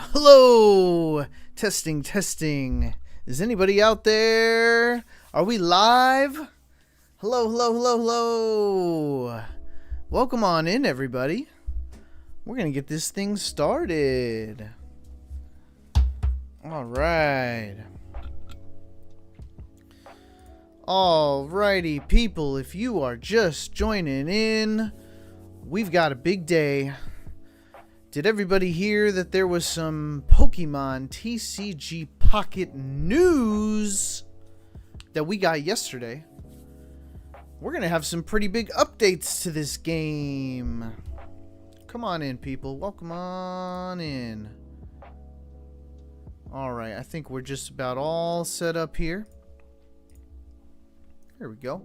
Hello! Testing. Is anybody out there? Are we live? Hello. Welcome on in, everybody. We're going to get this thing started. Alrighty, people, if you are just joining in, we've got a big day. Did everybody hear that there was some Pokemon TCG Pocket news that we got yesterday? We're going to have some pretty big updates to this game. Come on in, people. Welcome on in. Alright, I think we're just about all set up here. Here we go.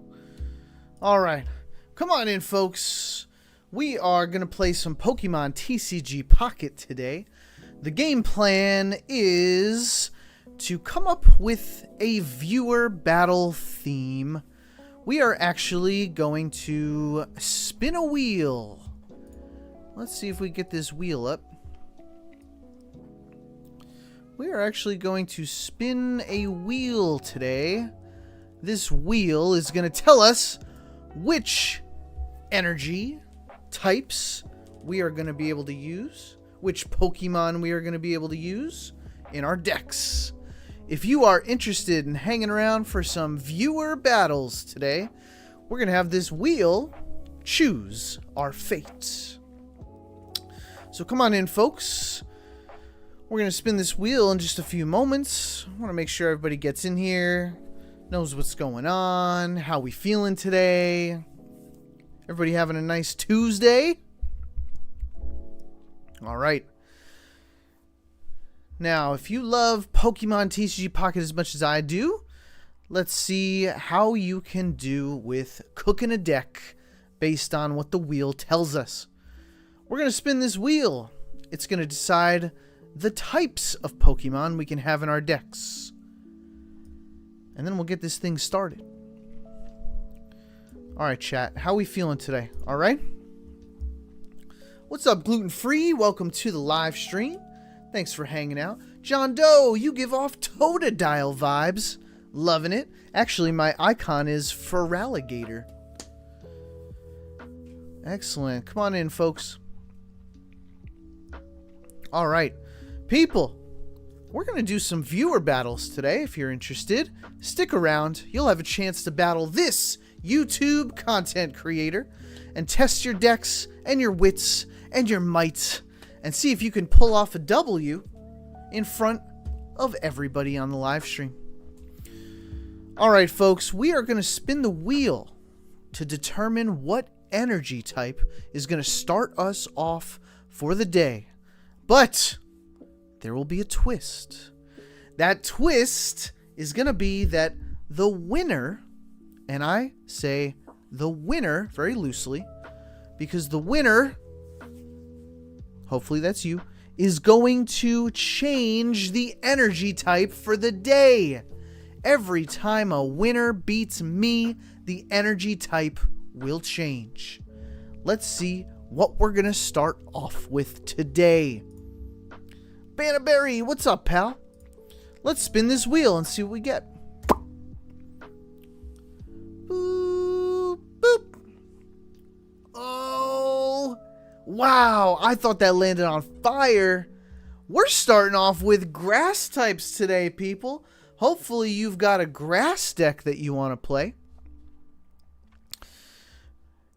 Alright, come on in, folks. We are going to play some Pokemon TCG Pocket today. The game plan is to come up with a viewer battle theme, we are actually going to spin a wheel. Let's see if we get this wheel up. We are actually going to spin a wheel today. This wheel is going to tell us which energy types we are going to be able to use, which Pokemon we are going to be able to use in our decks. If you are interested in hanging around for some viewer battles today, we're going to have this wheel choose our fate. So come on in, folks. We're going to spin this wheel in just a few moments. I want to make sure everybody gets in here, knows what's going on, how we feeling today. Everybody having a nice Tuesday? All right. Now, if you love Pokemon TCG Pocket as much as I do, let's see how you can do with cooking a deck based on what the wheel tells us. We're going to spin this wheel. It's going to decide the types of Pokemon we can have in our decks. And then we'll get this thing started. Alright, chat. How we feeling today? Alright? What's up, Gluten Free? Welcome to the live stream. Thanks for hanging out. John Doe, you give off Totodile vibes. Loving it. Actually, my icon is Feraligatr. Excellent. Come on in, folks. Alright. People, we're going to do some viewer battles today. If you're interested, stick around. You'll have a chance to battle this YouTube content creator and test your decks and your wits and your might and see if you can pull off a W in front of everybody on the live stream. Alright, folks, we are going to spin the wheel to determine what energy type is going to start us off for the day. But there will be a twist. That twist is going to be that the winner, and I say the winner very loosely, because the winner, hopefully that's you, is going to change the energy type for the day. Every time a winner beats me, the energy type will change. Let's see what we're going to start off with today. Bannaberry, what's up, pal? Let's spin this wheel and see what we get. Boop, boop. Oh, wow. I thought that landed on fire. We're starting off with grass types today, people. Hopefully you've got a grass deck that you want to play.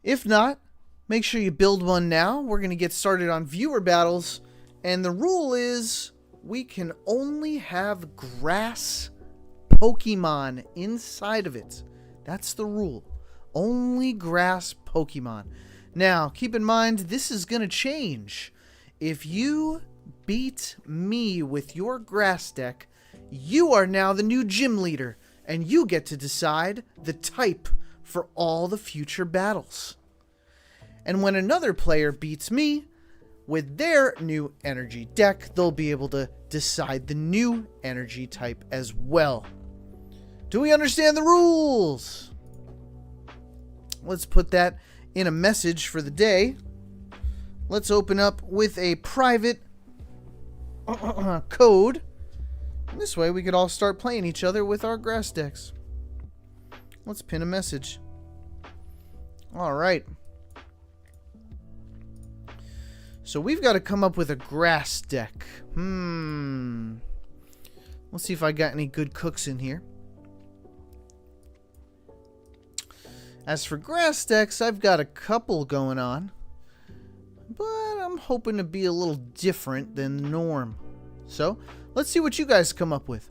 If not, make sure you build one now. We're going to get started on viewer battles. And the rule is we can only have grass Pokemon inside of it. That's the rule. Only grass Pokemon. Now, keep in mind, this is going to change. If you beat me with your grass deck, you are now the new gym leader, and you get to decide the type for all the future battles. And when another player beats me with their new energy deck, they'll be able to decide the new energy type as well. Do we understand the rules? Let's put that in a message for the day. Let's open up with a private code. And this way we could all start playing each other with our grass decks. Let's pin a message. Alright. So we've got to come up with a grass deck. Let's see if I got any good cooks in here. As for grass decks, I've got a couple going on. But I'm hoping to be a little different than the norm. So, let's see what you guys come up with.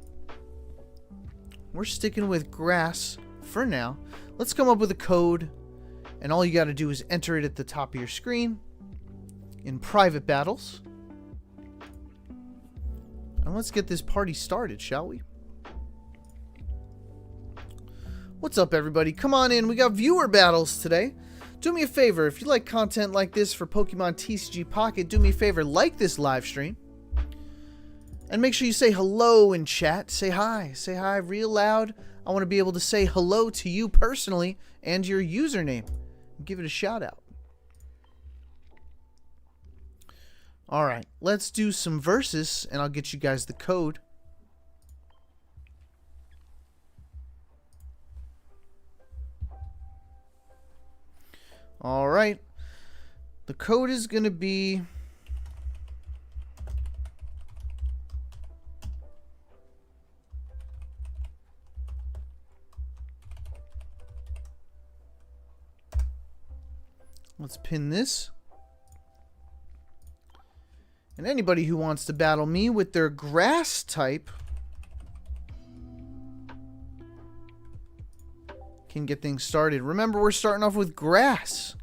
We're sticking with grass for now. Let's come up with a code. And all you got to do is enter it at the top of your screen in private battles. And let's get this party started, shall we? What's up, everybody? Come on in. We got viewer battles today. Do me a favor. If you like content like this for Pokemon TCG Pocket, do me a favor. Like this live stream. And make sure you say hello in chat. Say hi. Say hi real loud. I want to be able to say hello to you personally and your username. Give it a shout out. Alright, let's do some verses and I'll get you guys the code. Alright. The code is going to be... Let's pin this. And anybody who wants to battle me with their grass type can get things started. Remember, we're starting off with grass.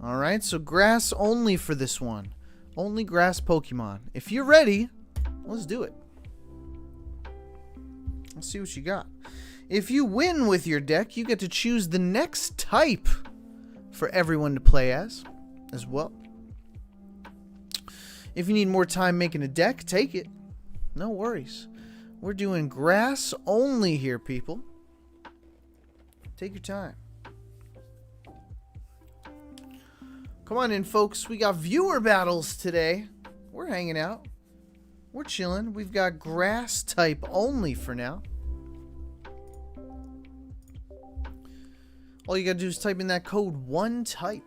Alright, so grass only for this one. Only grass Pokemon. If you're ready, let's do it. Let's see what you got. If you win with your deck, you get to choose the next type for everyone to play as well. If you need more time making a deck, take it. No worries. We're doing grass only here, people. Take your time. Come on in, folks. We got viewer battles today. We're hanging out. We're chilling. We've got grass type only for now. All you gotta do is type in that code 1type.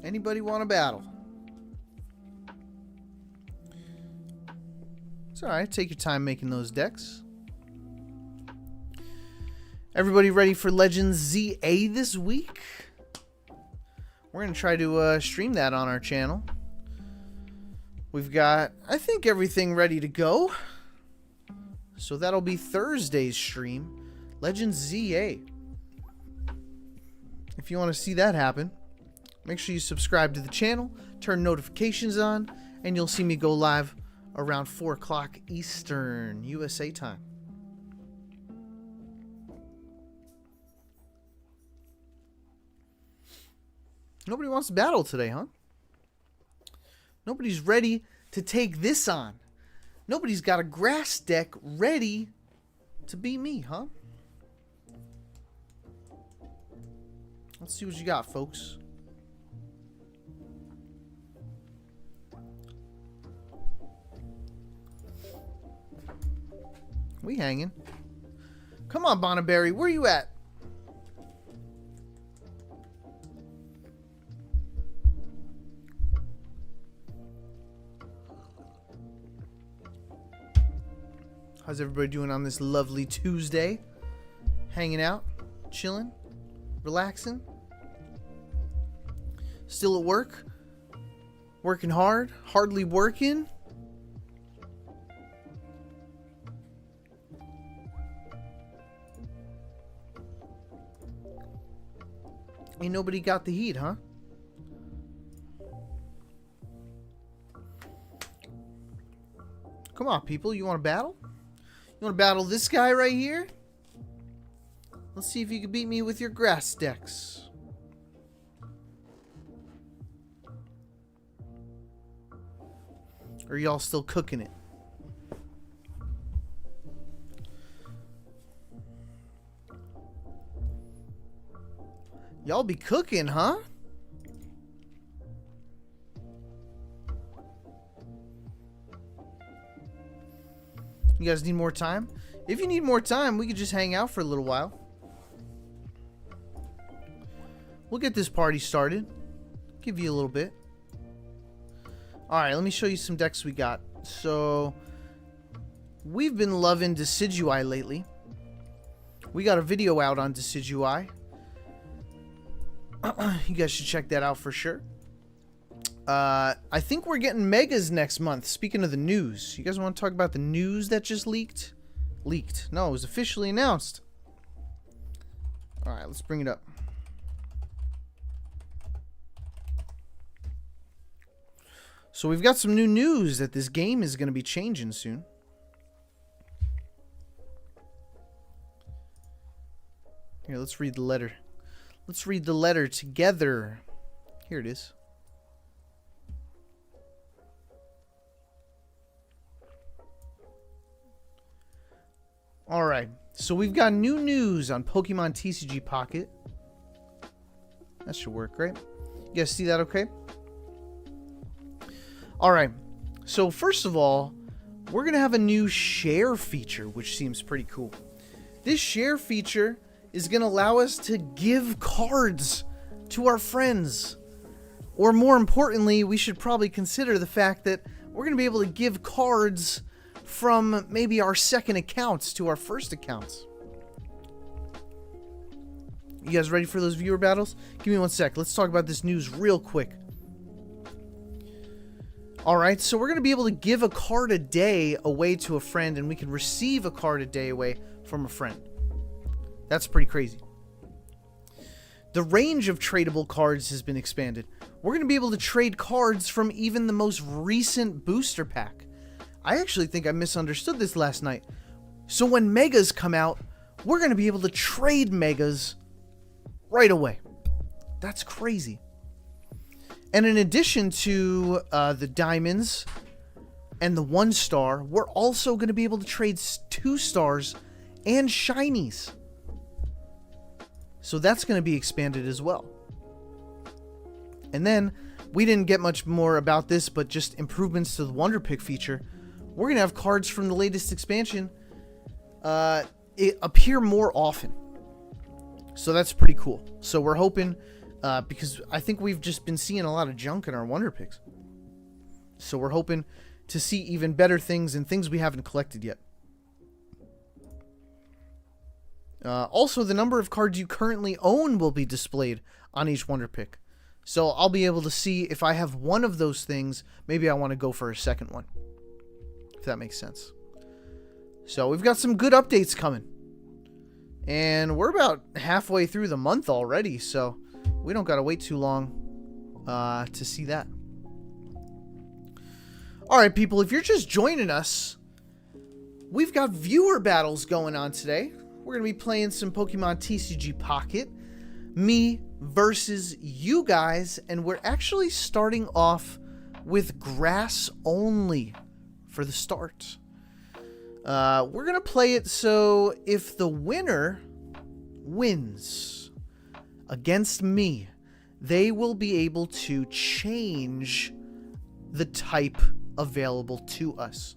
Anybody want to battle? It's alright, take your time making those decks. Everybody ready for Legends ZA this week? We're gonna try to stream that on our channel. We've got, I think, everything ready to go. So that'll be Thursday's stream. Legends ZA. If you want to see that happen, make sure you subscribe to the channel, turn notifications on, and you'll see me go live around 4 o'clock Eastern USA time. Nobody wants to battle today, huh? Nobody's ready to take this on. Nobody's got a grass deck ready to beat me, huh? Let's see what you got, folks. We hanging. Come on, Bonneberry, where you at? How's everybody doing on this lovely Tuesday? Hanging out? Chilling? Relaxing? Still at work? Working hard? Hardly working? Ain't nobody got the heat, huh? Come on, people. You want to battle? You want to battle this guy right here? Let's see if you can beat me with your grass decks. Or are y'all still cooking it? Y'all be cooking, huh? You guys need more time? If you need more time, we could just hang out for a little while. We'll get this party started. Give you a little bit. Alright, let me show you some decks we got. So, we've been loving Decidueye lately. We got a video out on Decidueye. You guys should check that out for sure. I think we're getting Megas next month. Speaking of the news, you guys want to talk about the news that just leaked? Leaked. No, it was officially announced. Alright, let's bring it up. So we've got some new news that this game is going to be changing soon. Here, let's read the letter. Let's read the letter together. Here it is. Alright, so we've got new news on Pokemon TCG Pocket. That should work, right? You guys see that okay? Alright, so first of all, we're going to have a new share feature, which seems pretty cool. This share feature is going to allow us to give cards to our friends. Or more importantly, we should probably consider the fact that we're going to be able to give cards from maybe our second accounts to our first accounts. You guys ready for those viewer battles? Give me one sec. Let's talk about this news real quick. Alright, so we're going to be able to give a card a day away to a friend, and we can receive a card a day away from a friend. That's pretty crazy. The range of tradable cards has been expanded. We're going to be able to trade cards from even the most recent booster pack. I actually think I misunderstood this last night. So when Megas come out, we're going to be able to trade Megas right away. That's crazy. And in addition to the Diamonds and the 1-star, we're also going to be able to trade 2-stars and Shinies. So that's going to be expanded as well. And then, we didn't get much more about this, but just improvements to the Wonder Pick feature. We're going to have cards from the latest expansion appear more often. So that's pretty cool. So we're hoping, because I think we've just been seeing a lot of junk in our Wonder Picks. So we're hoping to see even better things and things we haven't collected yet. Also, the number of cards you currently own will be displayed on each Wonder Pick. So I'll be able to see if I have one of those things, maybe I want to go for a second one. If that makes sense. So we've got some good updates coming. And we're about halfway through the month already, so we don't got to wait too long to see that. Alright people, if you're just joining us, we've got viewer battles going on today. We're going to be playing some Pokemon TCG Pocket. Me versus you guys. And we're actually starting off with grass only for the start. We're going to play it so if the winner wins against me, they will be able to change the type available to us.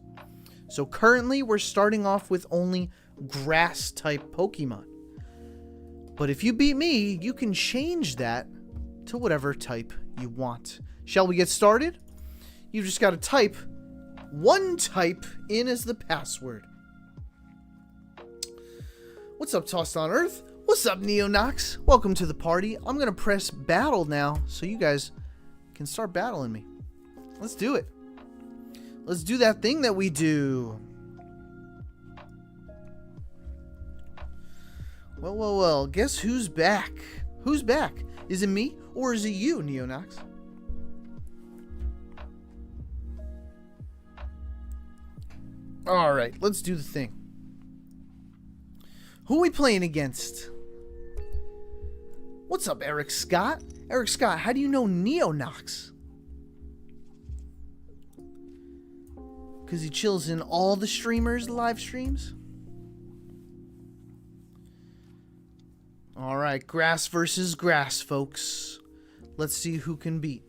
So currently we're starting off with only grass type Pokemon. But if you beat me, you can change that to whatever type you want. Shall we get started? You just got to type one type in as the password. What's up, Tossed on Earth? What's up, Neonox? Welcome to the party. I'm going to press battle now so you guys can start battling me. Let's do it. Let's do that thing that we do. Well, guess who's back? Who's back? Is it me or is it you, Neonox? Alright, let's do the thing. Who are we playing against? What's up, Eric Scott? Eric Scott, how do you know Neonox? Because he chills in all the streamers' live streams? Alright, grass versus grass, folks. Let's see who can beat.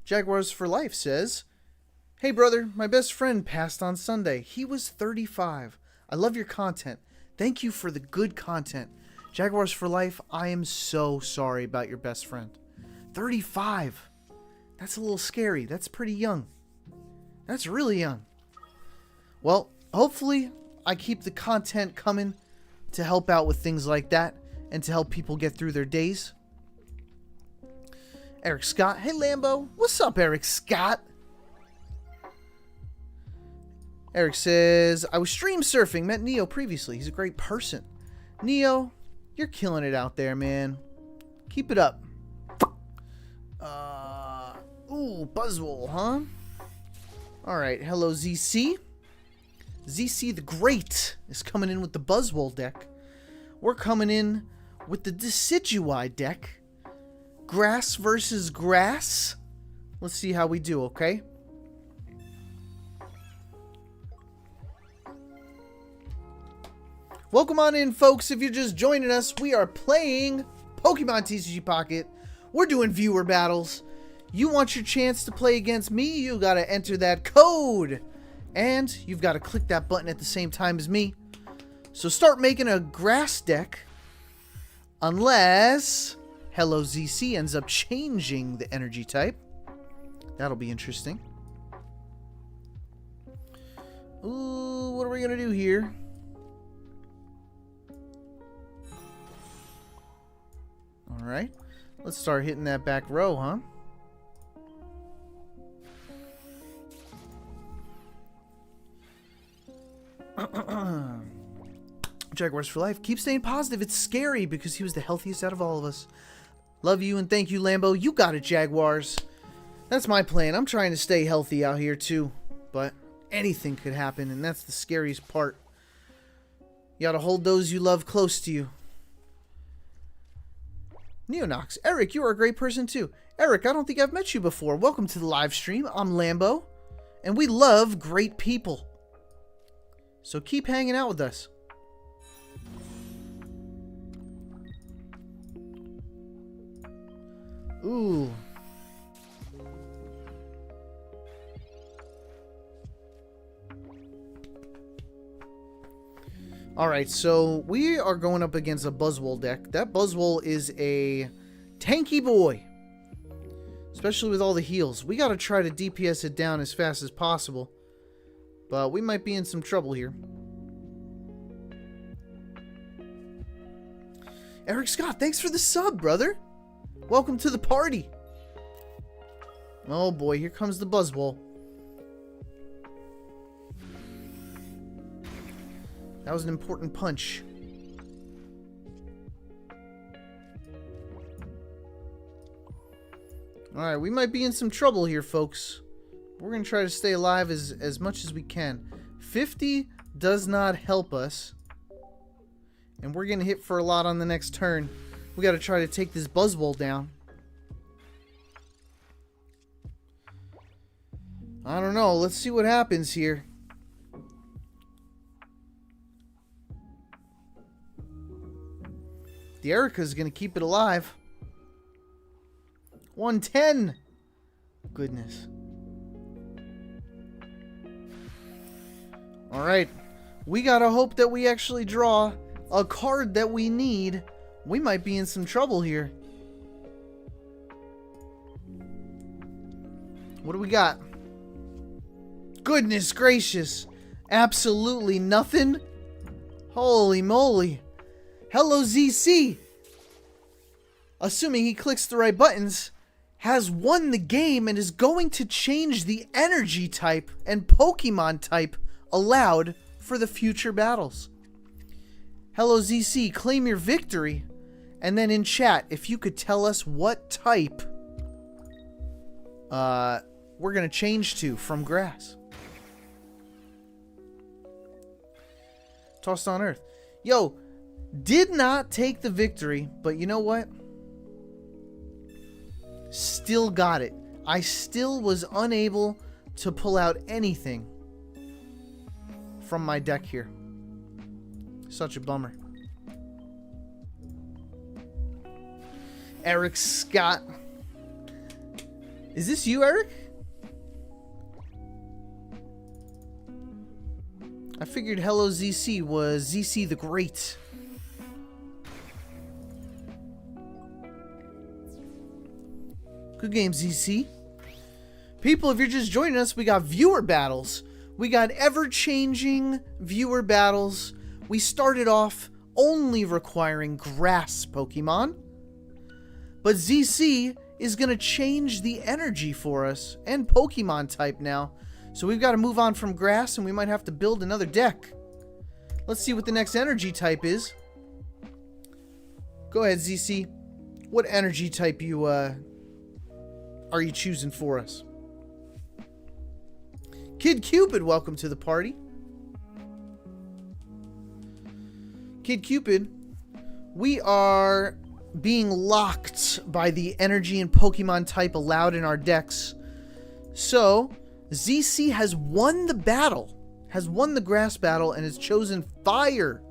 Jaguars for Life says, "Hey brother, my best friend passed on Sunday. He was 35. I love your content. Thank you for the good content. Jaguars for Life, I am so sorry about your best friend. 35. That's a little scary. That's pretty young. That's really young. Well, hopefully I keep the content coming to help out with things like that and to help people get through their days." Eric Scott. Hey Lambo. What's up, Eric Scott? Eric says, "I was stream surfing, met Neo previously. He's a great person." Neo, you're killing it out there, man. Keep it up. Ooh, Buzzwole, huh? Alright, hello ZC. ZC the Great is coming in with the Buzzwole deck. We're coming in with the Decidueye deck. Grass versus grass. Let's see how we do, okay? Welcome on in, folks. If you're just joining us, we are playing Pokemon TCG Pocket. We're doing viewer battles. You want your chance to play against me, you gotta enter that code. And you've got to click that button at the same time as me. So start making a grass deck. Unless Hello ZC ends up changing the energy type. That'll be interesting. Ooh, what are we gonna do here? Alright. Let's start hitting that back row, huh? Jaguars for life. Keep staying positive. It's scary because he was the healthiest out of all of us. Love you and thank you, Lambo. You got it, Jaguars. That's my plan. I'm trying to stay healthy out here too. But anything could happen, and that's the scariest part. You gotta hold those you love close to you. Neonox. Eric, you are a great person too. Eric, I don't think I've met you before. Welcome to the live stream. I'm Lambo. And we love great people. So keep hanging out with us. Ooh. Alright, so we are going up against a Buzzwole deck. That Buzzwole is a tanky boy. Especially with all the heals. We gotta try to DPS it down as fast as possible. But we might be in some trouble here. Eric Scott, thanks for the sub, brother. Welcome to the party. Oh boy, here comes the Buzzwole. That was an important punch. Alright, we might be in some trouble here, folks. We're going to try to stay alive as much as we can. 50 does not help us. And we're going to hit for a lot on the next turn. We got to try to take this Buzzwole down. I don't know. Let's see what happens here. The Erica's going to keep it alive. 110. Goodness. Alright. We got to hope that we actually draw a card that we need. We might be in some trouble here. What do we got? Goodness gracious. Absolutely nothing. Holy moly. Hello ZC. Assuming he clicks the right buttons, has won the game and is going to change the energy type and Pokemon type allowed for the future battles. Hello ZC, claim your victory. And then in chat, if you could tell us what type we're going to change to from grass. Tossed on Earth. Yo, did not take the victory, but you know what? Still got it. I still was unable to pull out anything from my deck here. Such a bummer. Eric Scott. Is this you, Eric? I figured Hello ZC was ZC the Great. Good game, ZC. People, if you're just joining us, we got viewer battles. We got ever-changing viewer battles. We started off only requiring grass Pokemon. But ZC is going to change the energy for us and Pokemon type now. So we've got to move on from grass and we might have to build another deck. Let's see what the next energy type is. Go ahead, ZC. What energy type are you choosing for us? Kid Cupid, welcome to the party. Kid Cupid, we are being locked by the energy and Pokemon type allowed in our decks. So, ZC has won the battle, has won the grass battle, and has chosen fire.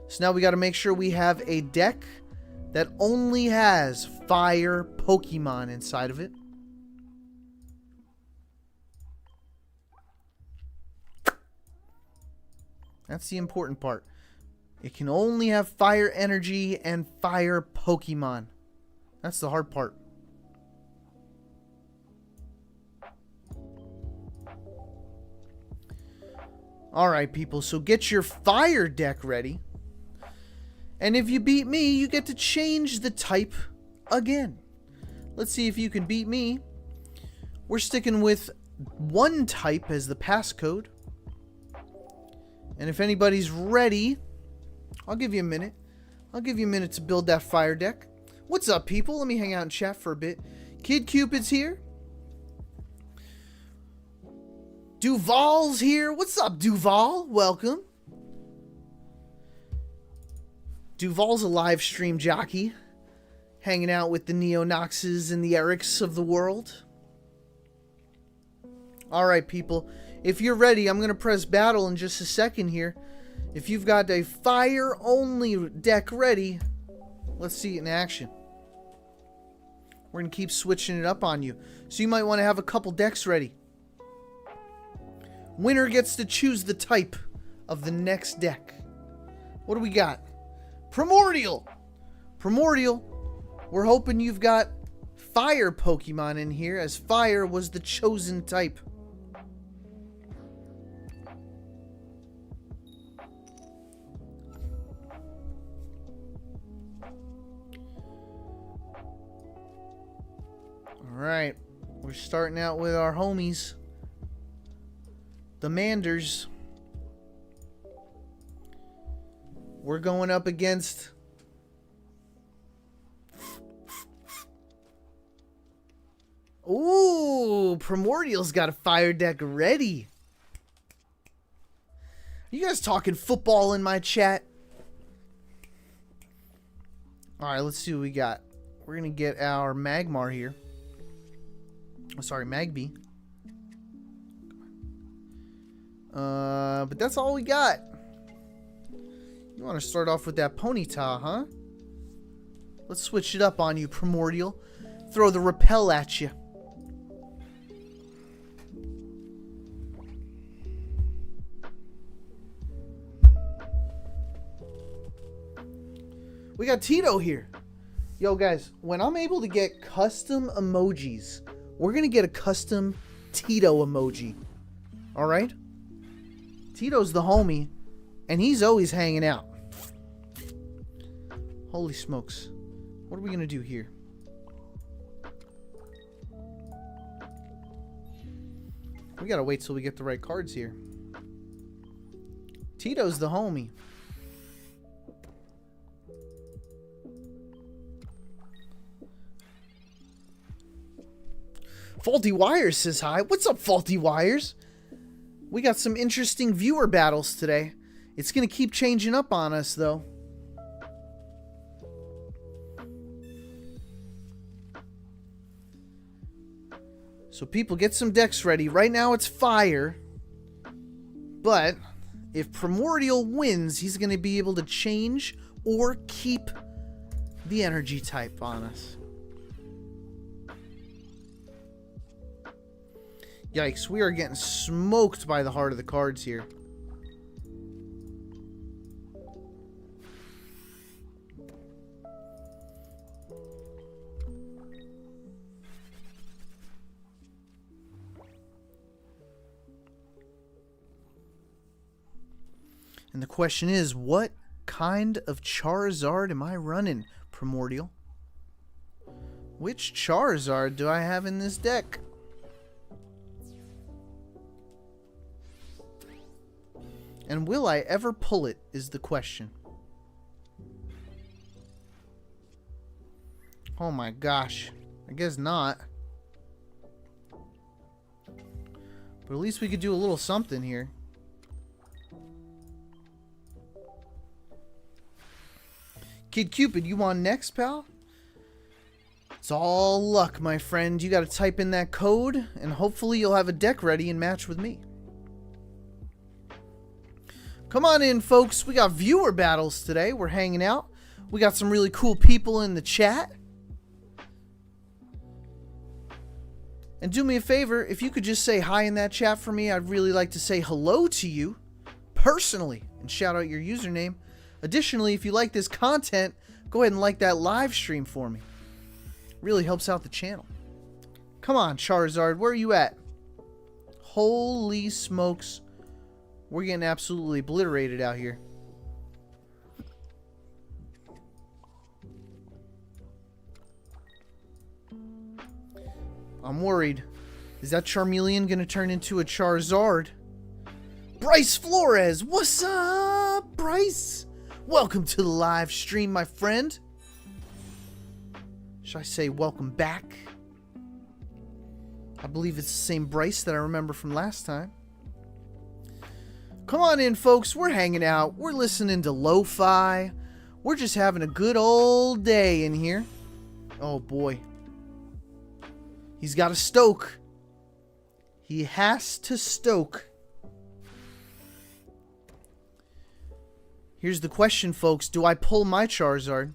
So now we got to make sure we have a deck that only has fire Pokemon inside of it. That's the important part. It can only have fire energy and fire Pokemon. That's the hard part. Alright, people, so get your fire deck ready. And if you beat me, you get to change the type again. Let's see if you can beat me. We're sticking with one type as the passcode. And if anybody's ready, I'll give you a minute. I'll give you a minute to build that fire deck. What's up, people? Let me hang out and chat for a bit. Kid Cupid's here. Duval's here. What's up, Duval? Welcome. Duval's a live stream jockey, hanging out with the Neonoxes and the Erics of the world. Alright, people. If you're ready, I'm going to press battle in just a second here. If you've got a fire-only deck ready, let's see it in action. We're going to keep switching it up on you. So you might want to have a couple decks ready. Winner gets to choose the type of the next deck. What do we got? Primordial! Primordial, we're hoping you've got fire Pokemon in here, as fire was the chosen type. Alright, we're starting out with our homies, the Manders. We're going up against ooh, Primordial's got a fire deck ready. You guys talking football in my chat? Alright, let's see what we got. We're gonna get our Magmar here. Oh, sorry, Magby. But that's all we got. You want to start off with that Ponyta, huh? Let's switch it up on you, Primordial. Throw the repel at you. We got Tito here. Yo, guys, when I'm able to get custom emojis, we're going to get a custom Tito emoji. Alright? Tito's the homie, and he's always hanging out. Holy smokes. What are we going to do here? We got to wait till we get the right cards here. Tito's the homie. Faulty Wires says hi. What's up, Faulty Wires? We got some interesting viewer battles today. It's going to keep changing up on us, though. So people, get some decks ready. Right now it's fire. But if Primordial wins, he's going to be able to change or keep the energy type on us. Yikes, we are getting smoked by the heart of the cards here. And the question is, what kind of Charizard am I running, Primordial? Which Charizard do I have in this deck? And will I ever pull it, is the question. Oh my gosh. I guess not. But at least we could do a little something here. Kid Cupid, you on next, pal? It's all luck, my friend. You got to type in that code, and hopefully you'll have a deck ready and match with me. Come on in, folks. We got viewer battles today. We're hanging out. We got some really cool people in the chat. And do me a favor, if you could just say hi in that chat for me, I'd really like to say hello to you personally and shout out your username. Additionally, if you like this content, go ahead and like that live stream for me. Really helps out the channel. Come on, Charizard, where are you at? Holy smokes. We're getting absolutely obliterated out here. I'm worried. Is that Charmeleon going to turn into a Charizard? Bryce Flores! What's up, Bryce? Welcome to the live stream, my friend. Should I say welcome back? I believe it's the same Bryce that I remember from last time. Come on in, folks. We're hanging out. We're listening to lo-fi. We're just having a good old day in here. Oh, boy. He's got to stoke. He has to stoke. Here's the question, folks. Do I pull my Charizard?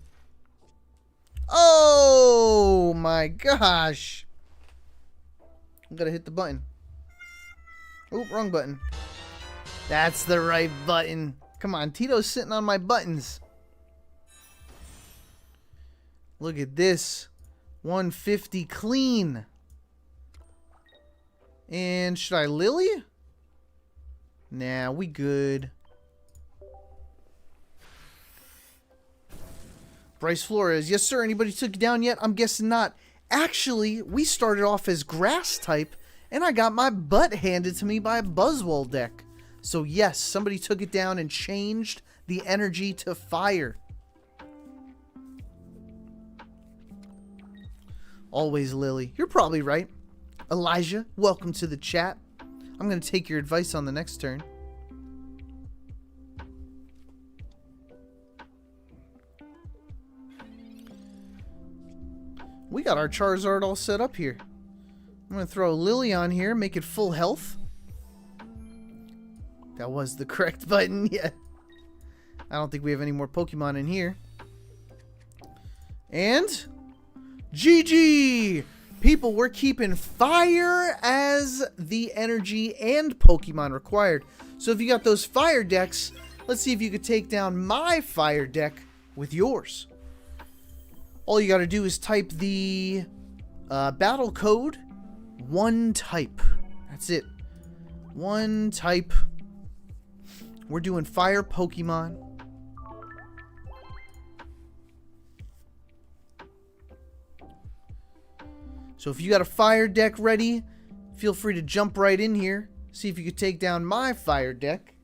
Oh, my gosh. I'm going to hit the button. Oh, wrong button. That's the right button. Come on, Tito's sitting on my buttons. Look at this. 150 clean. And should I Lily? Nah, we good. Bryce Flores. Yes, sir. Anybody took it down yet? I'm guessing not. Actually, we started off as grass type, and I got my butt handed to me by a Buzzwole deck. So yes, somebody took it down and changed the energy to fire. Always Lily. You're probably right. Elijah, welcome to the chat. I'm going to take your advice on the next turn. We got our Charizard all set up here. I'm going to throw Lily on here, make it full health. That was the correct button, yeah. I don't think we have any more Pokemon in here. And GG! People, we're keeping fire as the energy and Pokemon required. So if you got those fire decks, let's see if you could take down my fire deck with yours. All you got to do is type the battle code, one type. That's it. One type. We're doing fire Pokemon. So if you got a fire deck ready, feel free to jump right in here. See if you could take down my fire deck.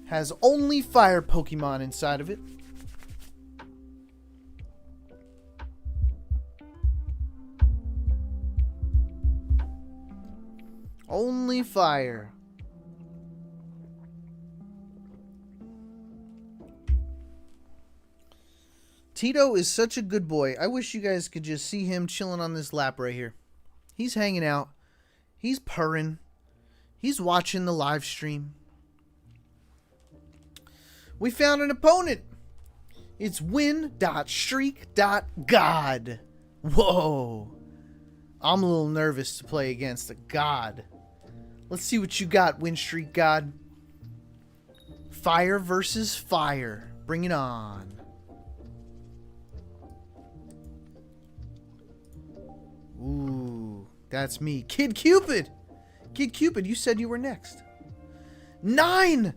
Has only fire Pokemon inside of it. Only fire. Tito is such a good boy. I wish you guys could just see him chilling on this lap right here. He's hanging out. He's purring. He's watching the live stream. We found an opponent. It's win.streak.god. Whoa. I'm a little nervous to play against a god. Let's see what you got, Win Streak God. Fire versus fire. Bring it on. Ooh, that's me. Kid Cupid! Kid Cupid, you said you were next. 9!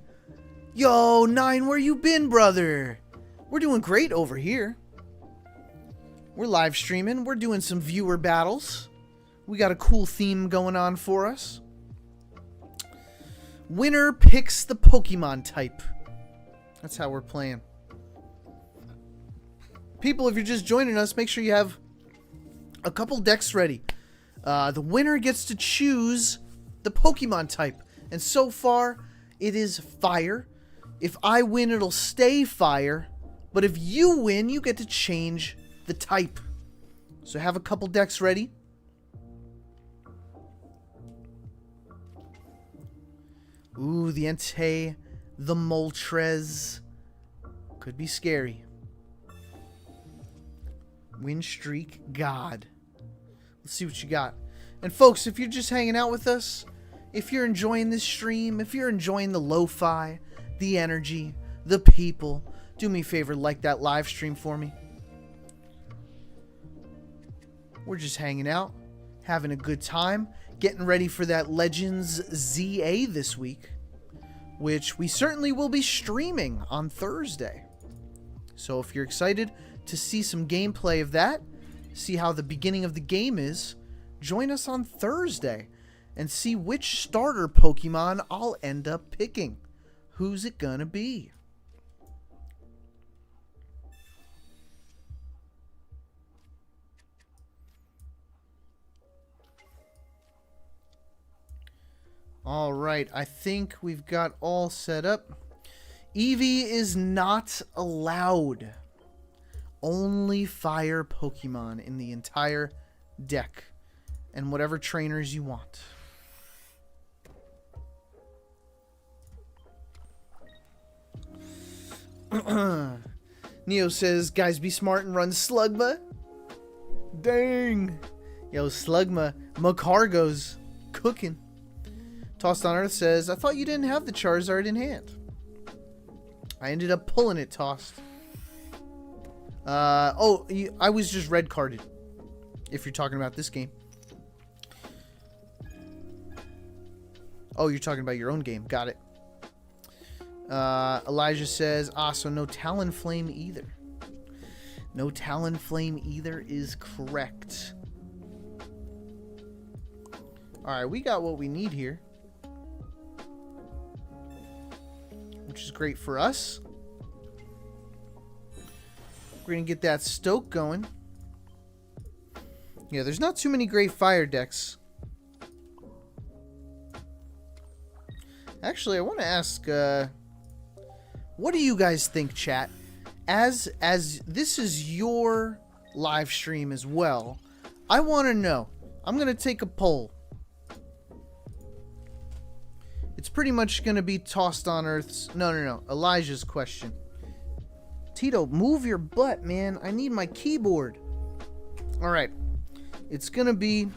Yo, 9, where you been, brother? We're doing great over here. We're live streaming. We're doing some viewer battles. We got a cool theme going on for us. Winner picks the Pokemon type. That's how we're playing. People, if you're just joining us, make sure you have a couple decks ready. The winner gets to choose the Pokemon type. And so far, it is fire. If I win, it'll stay fire. But if you win, you get to change the type. So have a couple decks ready. Ooh, the Entei, the Moltres. Could be scary. Win streak God. Let's see what you got. And folks, if you're just hanging out with us, if you're enjoying this stream, if you're enjoying the lo-fi, the energy, the people, do me a favor, like that live stream for me. We're just hanging out, having a good time, getting ready for that Legends ZA this week, which we certainly will be streaming on Thursday. So if you're excited to see some gameplay of that, see how the beginning of the game is, join us on Thursday and see which starter Pokemon I'll end up picking. Who's it gonna be? All right, I think we've got all set up. Eevee is not allowed. Only fire Pokemon in the entire deck. And whatever trainers you want. Neo says, guys, be smart and run Slugma. Dang. Yo, Slugma. Macargo's cooking. Tossed on Earth says, I thought you didn't have the Charizard in hand. I ended up pulling it, Tossed. I was just red carded. If you're talking about this game. Oh, you're talking about your own game. Got it. Elijah says, so no Talonflame either. No Talonflame either is correct. Alright, we got what we need here. Which is great for us. We're going to get that Stoke going. Yeah, there's not too many great fire decks. Actually, I want to ask, what do you guys think, chat? As this is your live stream as well, I want to know. I'm going to take a poll. It's pretty much going to be Tossed on Earth's... No. Elijah's question. Tito, move your butt, man. I need my keyboard. All right. It's going to be...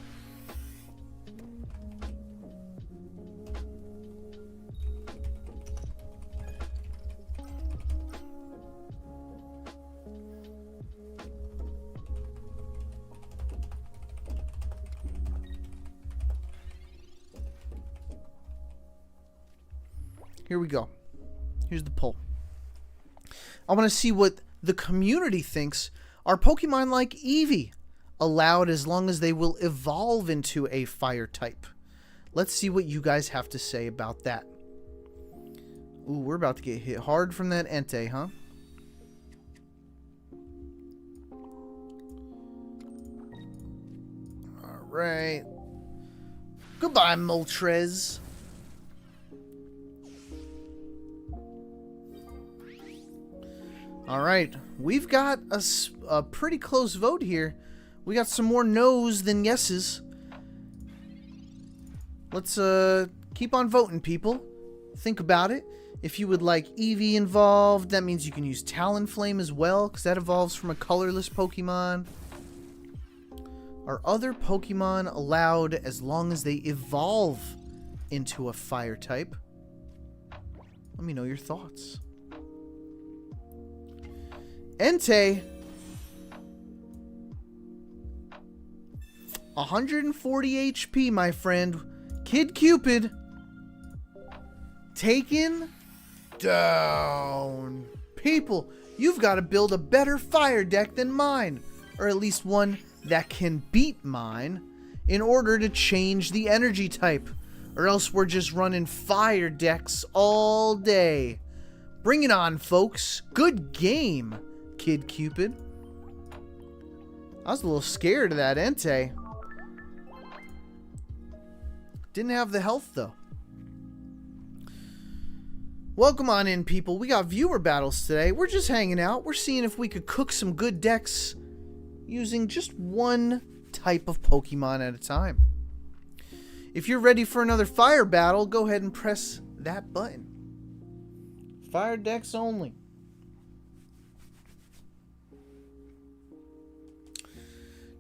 Here we go. Here's the poll. I want to see what the community thinks. Are Pokemon like Eevee allowed as long as they will evolve into a fire type? Let's see what you guys have to say about that. Ooh, we're about to get hit hard from that Entei, huh? Alright. Goodbye, Moltres. Alright, we've got a pretty close vote here. We got some more no's than yeses. Let's keep on voting, people. Think about it. If you would like Eevee involved, that means you can use Talonflame as well, because that evolves from a colorless Pokemon. Are other Pokemon allowed as long as they evolve into a fire type? Let me know your thoughts. Entei, 140 HP, my friend. Kid Cupid, taken down. People, you've got to build a better fire deck than mine, or at least one that can beat mine, in order to change the energy type, or else we're just running fire decks all day. Bring it on, folks. Good game, Kid Cupid. I was a little scared of that Entei. Didn't have the health, though. Welcome on in, people. We got viewer battles today. We're just hanging out. We're seeing if we could cook some good decks using just one type of Pokemon at a time. If you're ready for another fire battle, go ahead and press that button. Fire decks only.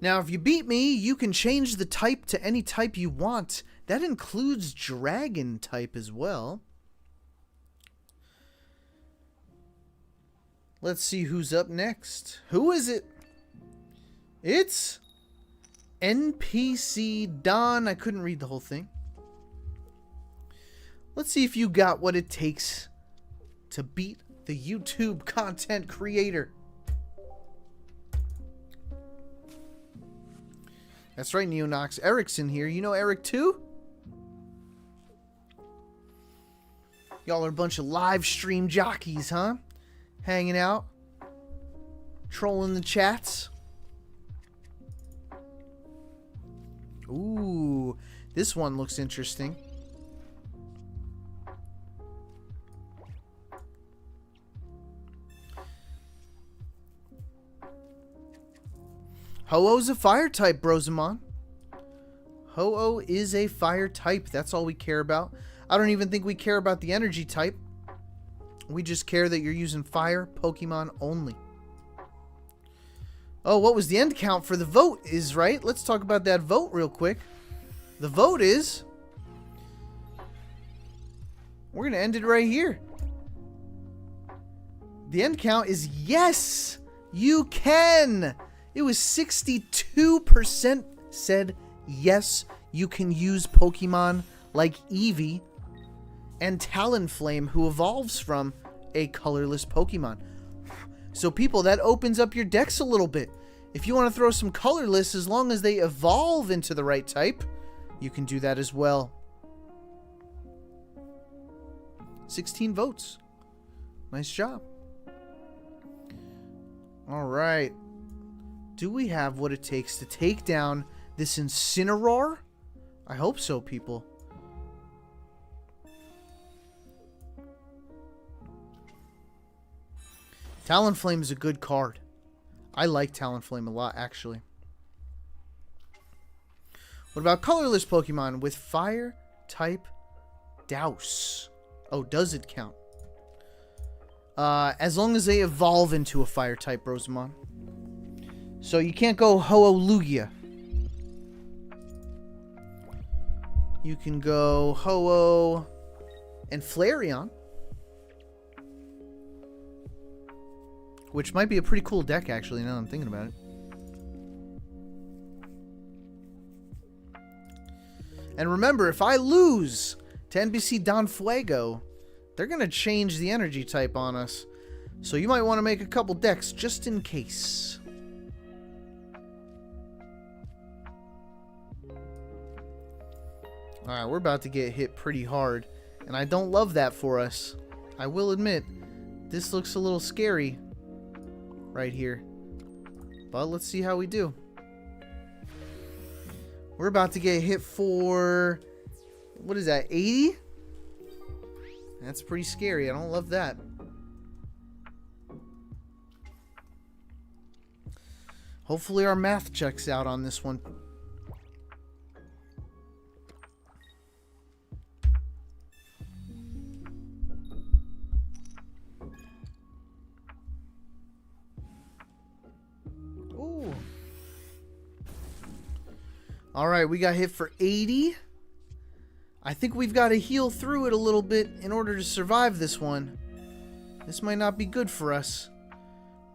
Now, if you beat me, you can change the type to any type you want. That includes dragon type as well. Let's see who's up next. Who is it? It's NPC Don. I couldn't read the whole thing. Let's see if you got what it takes to beat the YouTube content creator. That's right, Neonox. Eric's in here. You know Eric too? Y'all are a bunch of live stream jockeys, huh? Hanging out. Trolling the chats. Ooh, this one looks interesting. Ho-Oh's a fire type, Brosamon. Ho-Oh is a fire type. That's all we care about. I don't even think we care about the energy type. We just care that you're using fire Pokemon only. Oh, what was the end count for the vote is, right? Let's talk about that vote real quick. The vote is... We're going to end it right here. The end count is yes! You can! It was 62% said yes, you can use Pokemon like Eevee and Talonflame, who evolves from a colorless Pokemon. So people, that opens up your decks a little bit. If you want to throw some colorless, as long as they evolve into the right type, you can do that as well. 16 votes. Nice job. All right. Do we have what it takes to take down this Incineroar? I hope so, people. Talonflame is a good card. I like Talonflame a lot, actually. What about colorless Pokemon with fire type Douse? Oh, does it count? As long as they evolve into a fire type, Rosamond. So you can't go Ho-Oh Lugia. You can go Ho-Oh and Flareon, which might be a pretty cool deck, actually, now that I'm thinking about it. And remember, if I lose to NPC Don Fuego, they're going to change the energy type on us. So you might want to make a couple decks just in case. Alright, we're about to get hit pretty hard. And I don't love that for us. I will admit, this looks a little scary right here. But let's see how we do. We're about to get hit for... What is that, 80? That's pretty scary. I don't love that. Hopefully our math checks out on this one. Ooh. Alright, we got hit for 80. I think we've got to heal through it a little bit in order to survive this one. This might not be good for us.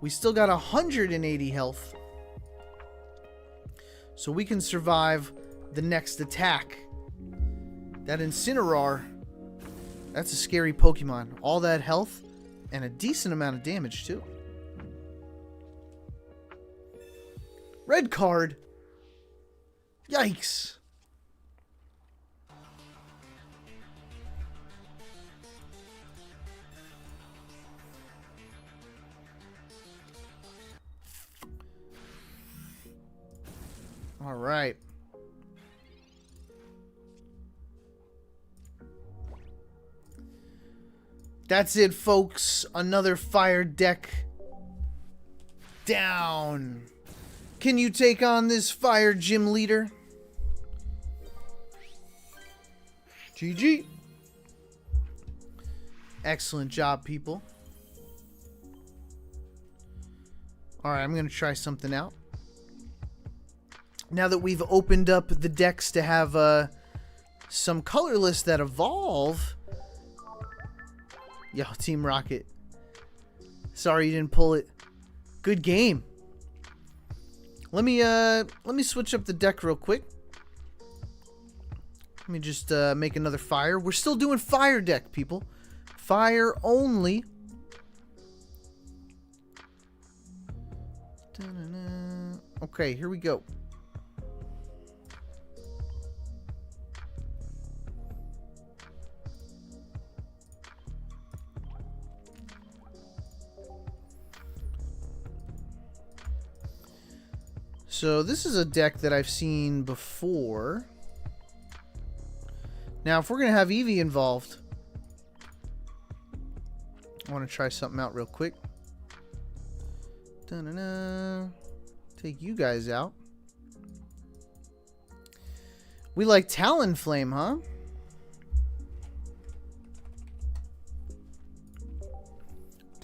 We still got 180 health. So we can survive the next attack. That Incineroar, that's a scary Pokemon. All that health and a decent amount of damage too. Red card. Yikes. All right. That's it, folks. Another fire deck down. Can you take on this fire gym leader? GG. Excellent job, people. Alright, I'm going to try something out. Now that we've opened up the decks to have some colorless that evolve. Yo, Team Rocket. Sorry you didn't pull it. Good game. Let me switch up the deck real quick. Let me just make another fire. We're still doing fire deck, people. Fire only. Da-na-na. Okay, here we go. So this is a deck that I've seen before. Now, if we're going to have Eevee involved, I want to try something out real quick. Da-na-na. Take you guys out. We like Talonflame, huh?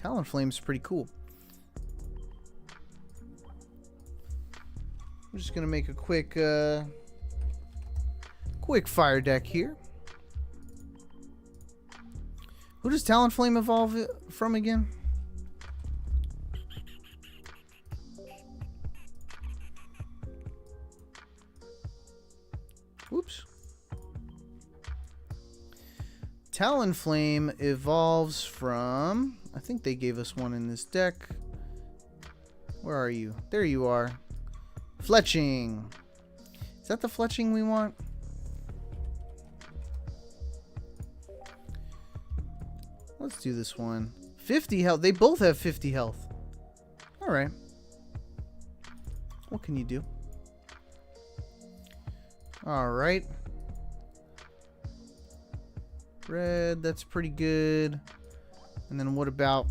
Talonflame's pretty cool. I'm just gonna make a quick fire deck here. Who does Talonflame evolve from again? Oops. Talonflame evolves from... I think they gave us one in this deck. Where are you? There you are. Fletching. Is that the Fletching we want? Let's do this one. 50 health. They both have 50 health. Alright. What can you do? Alright. Red, that's pretty good. And then what about...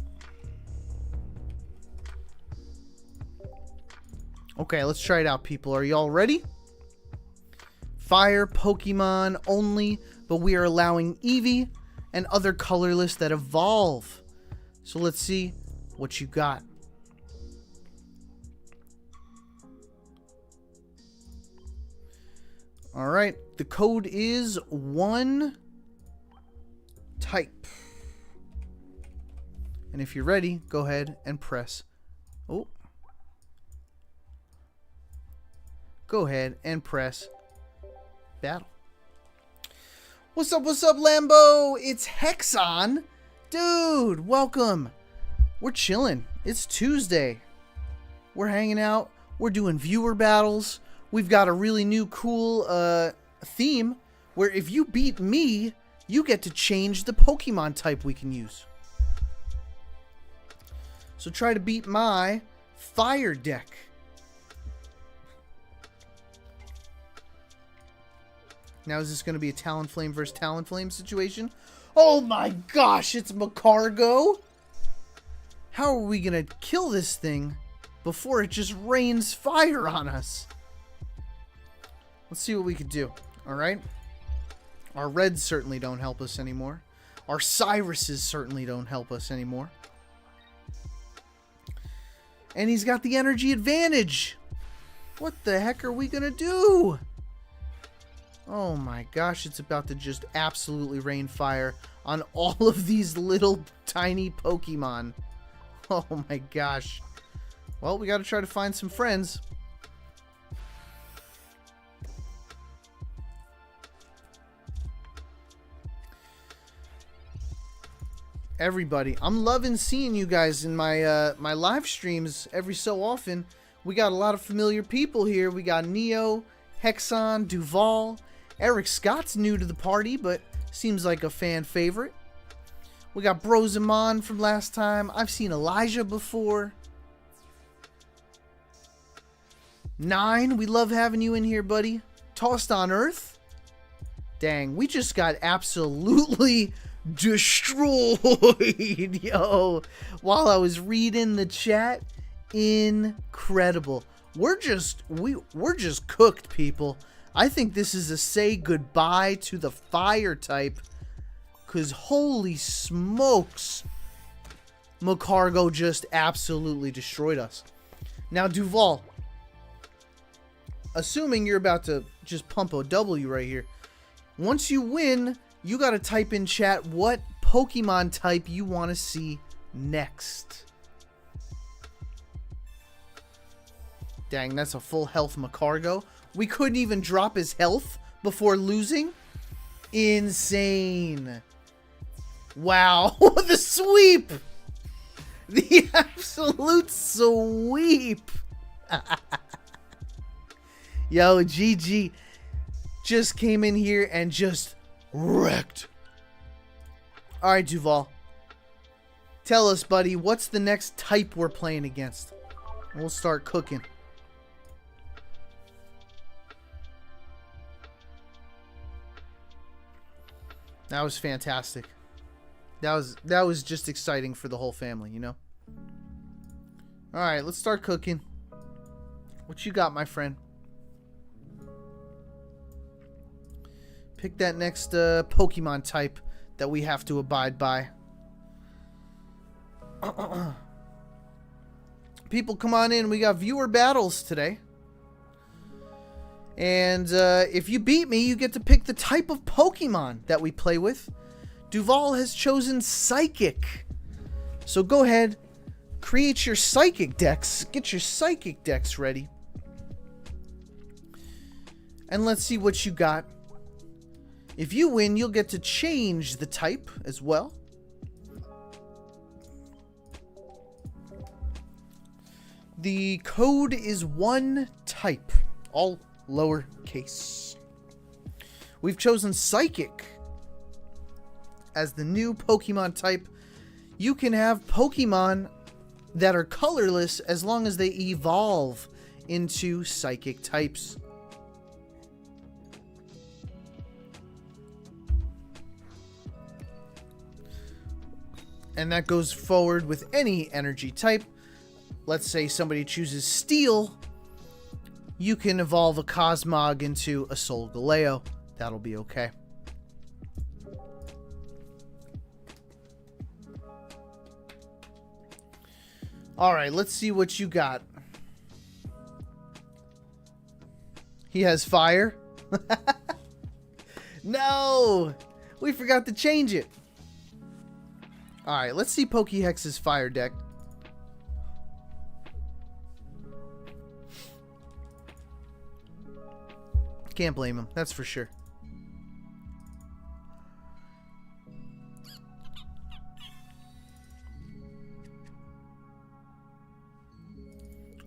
Okay, let's try it out, people. Are y'all ready? Fire Pokemon only, but we are allowing Eevee and other colorless that evolve. So let's see what you got. Alright, the code is 1 type. And if you're ready, go ahead and press. Oh. Go ahead and press battle. What's up, Lambo? It's Hexon. Dude, welcome. We're chilling. It's Tuesday. We're hanging out. We're doing viewer battles. We've got a really new cool theme where if you beat me, you get to change the Pokemon type we can use. So try to beat my fire deck. Now is this going to be a Talonflame versus Talonflame situation? Oh my gosh, it's Macargo! How are we going to kill this thing before it just rains fire on us? Let's see what we can do, alright? Our Reds certainly don't help us anymore. Our Cyruses certainly don't help us anymore. And he's got the energy advantage! What the heck are we going to do? Oh my gosh, it's about to just absolutely rain fire on all of these little tiny Pokemon. Oh my gosh. Well, we got to try to find some friends. Everybody, I'm loving seeing you guys in my my live streams every so often. We got a lot of familiar people here. We got Neo, Hexon, Duval. Eric Scott's new to the party, but seems like a fan favorite. We got Brozamon from last time. I've seen Elijah before. 9, we love having you in here, buddy. Tossed on Earth. Dang, we just got absolutely destroyed, yo. While I was reading the chat, incredible. We're just cooked, people. I think this is a say goodbye to the fire type Because holy smokes, Macargo just absolutely destroyed us. Now, Duval, assuming you're about to just pump a W right here, once you win, you got to type in chat what Pokemon type you want to see next. Dang, that's a full health Macargo. We couldn't even drop his health before losing? Insane. Wow, the sweep! The absolute sweep! Yo, GG just came in here and just wrecked. Alright, Duval. Tell us, buddy, what's the next type we're playing against? We'll start cooking. That was fantastic. That was just exciting for the whole family, you know? Alright, let's start cooking. What you got, my friend? Pick that next Pokemon type that we have to abide by. People, come on in. We got viewer battles today. And if you beat me, you get to pick the type of Pokemon that we play with. Duval has chosen Psychic. So go ahead, create your Psychic decks. Get your Psychic decks ready. And let's see what you got. If you win, you'll get to change the type as well. The code is one type, all lowercase. We've chosen Psychic as the new Pokemon type. You can have Pokemon that are colorless as long as they evolve into Psychic types. And that goes forward with any energy type. Let's say somebody chooses Steel. You can evolve a Cosmog into a Solgaleo. That'll be okay. Alright, let's see what you got. He has fire? No! We forgot to change it. Alright, let's see Pokehex's fire deck. Can't blame him, that's for sure.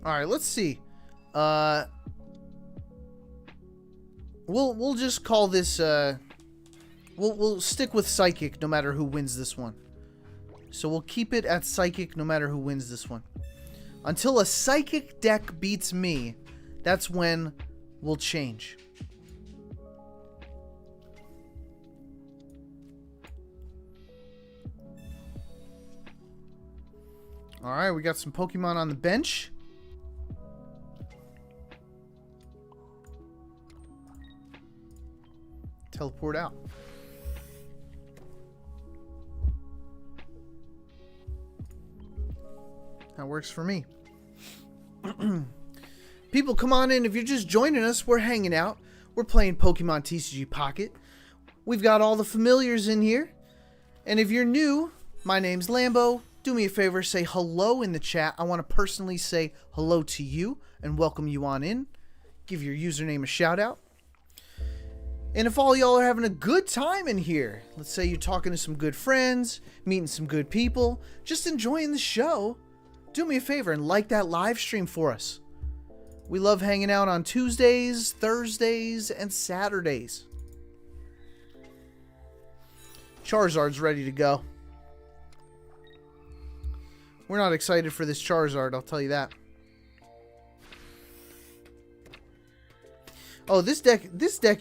Alright, let's see. We'll just call this we'll stick with Psychic no matter who wins this one. So we'll keep it at Psychic no matter who wins this one. Until a Psychic deck beats me, that's when we'll change. Alright, we got some Pokemon on the bench. Teleport out. That works for me. People, come on in. If you're just joining us, we're hanging out. We're playing Pokemon TCG Pocket. We've got all the familiars in here. And if you're new, my name's Lambo. Do me a favor, say hello in the chat. I want to personally say hello to you and welcome you on in. Give your username a shout out. And if all y'all are having a good time in here, let's say you're talking to some good friends, meeting some good people, just enjoying the show, do me a favor and like that live stream for us. We love hanging out on Tuesdays, Thursdays, and Saturdays. Charizard's ready to go. We're not excited for this Charizard, I'll tell you that. Oh, this deck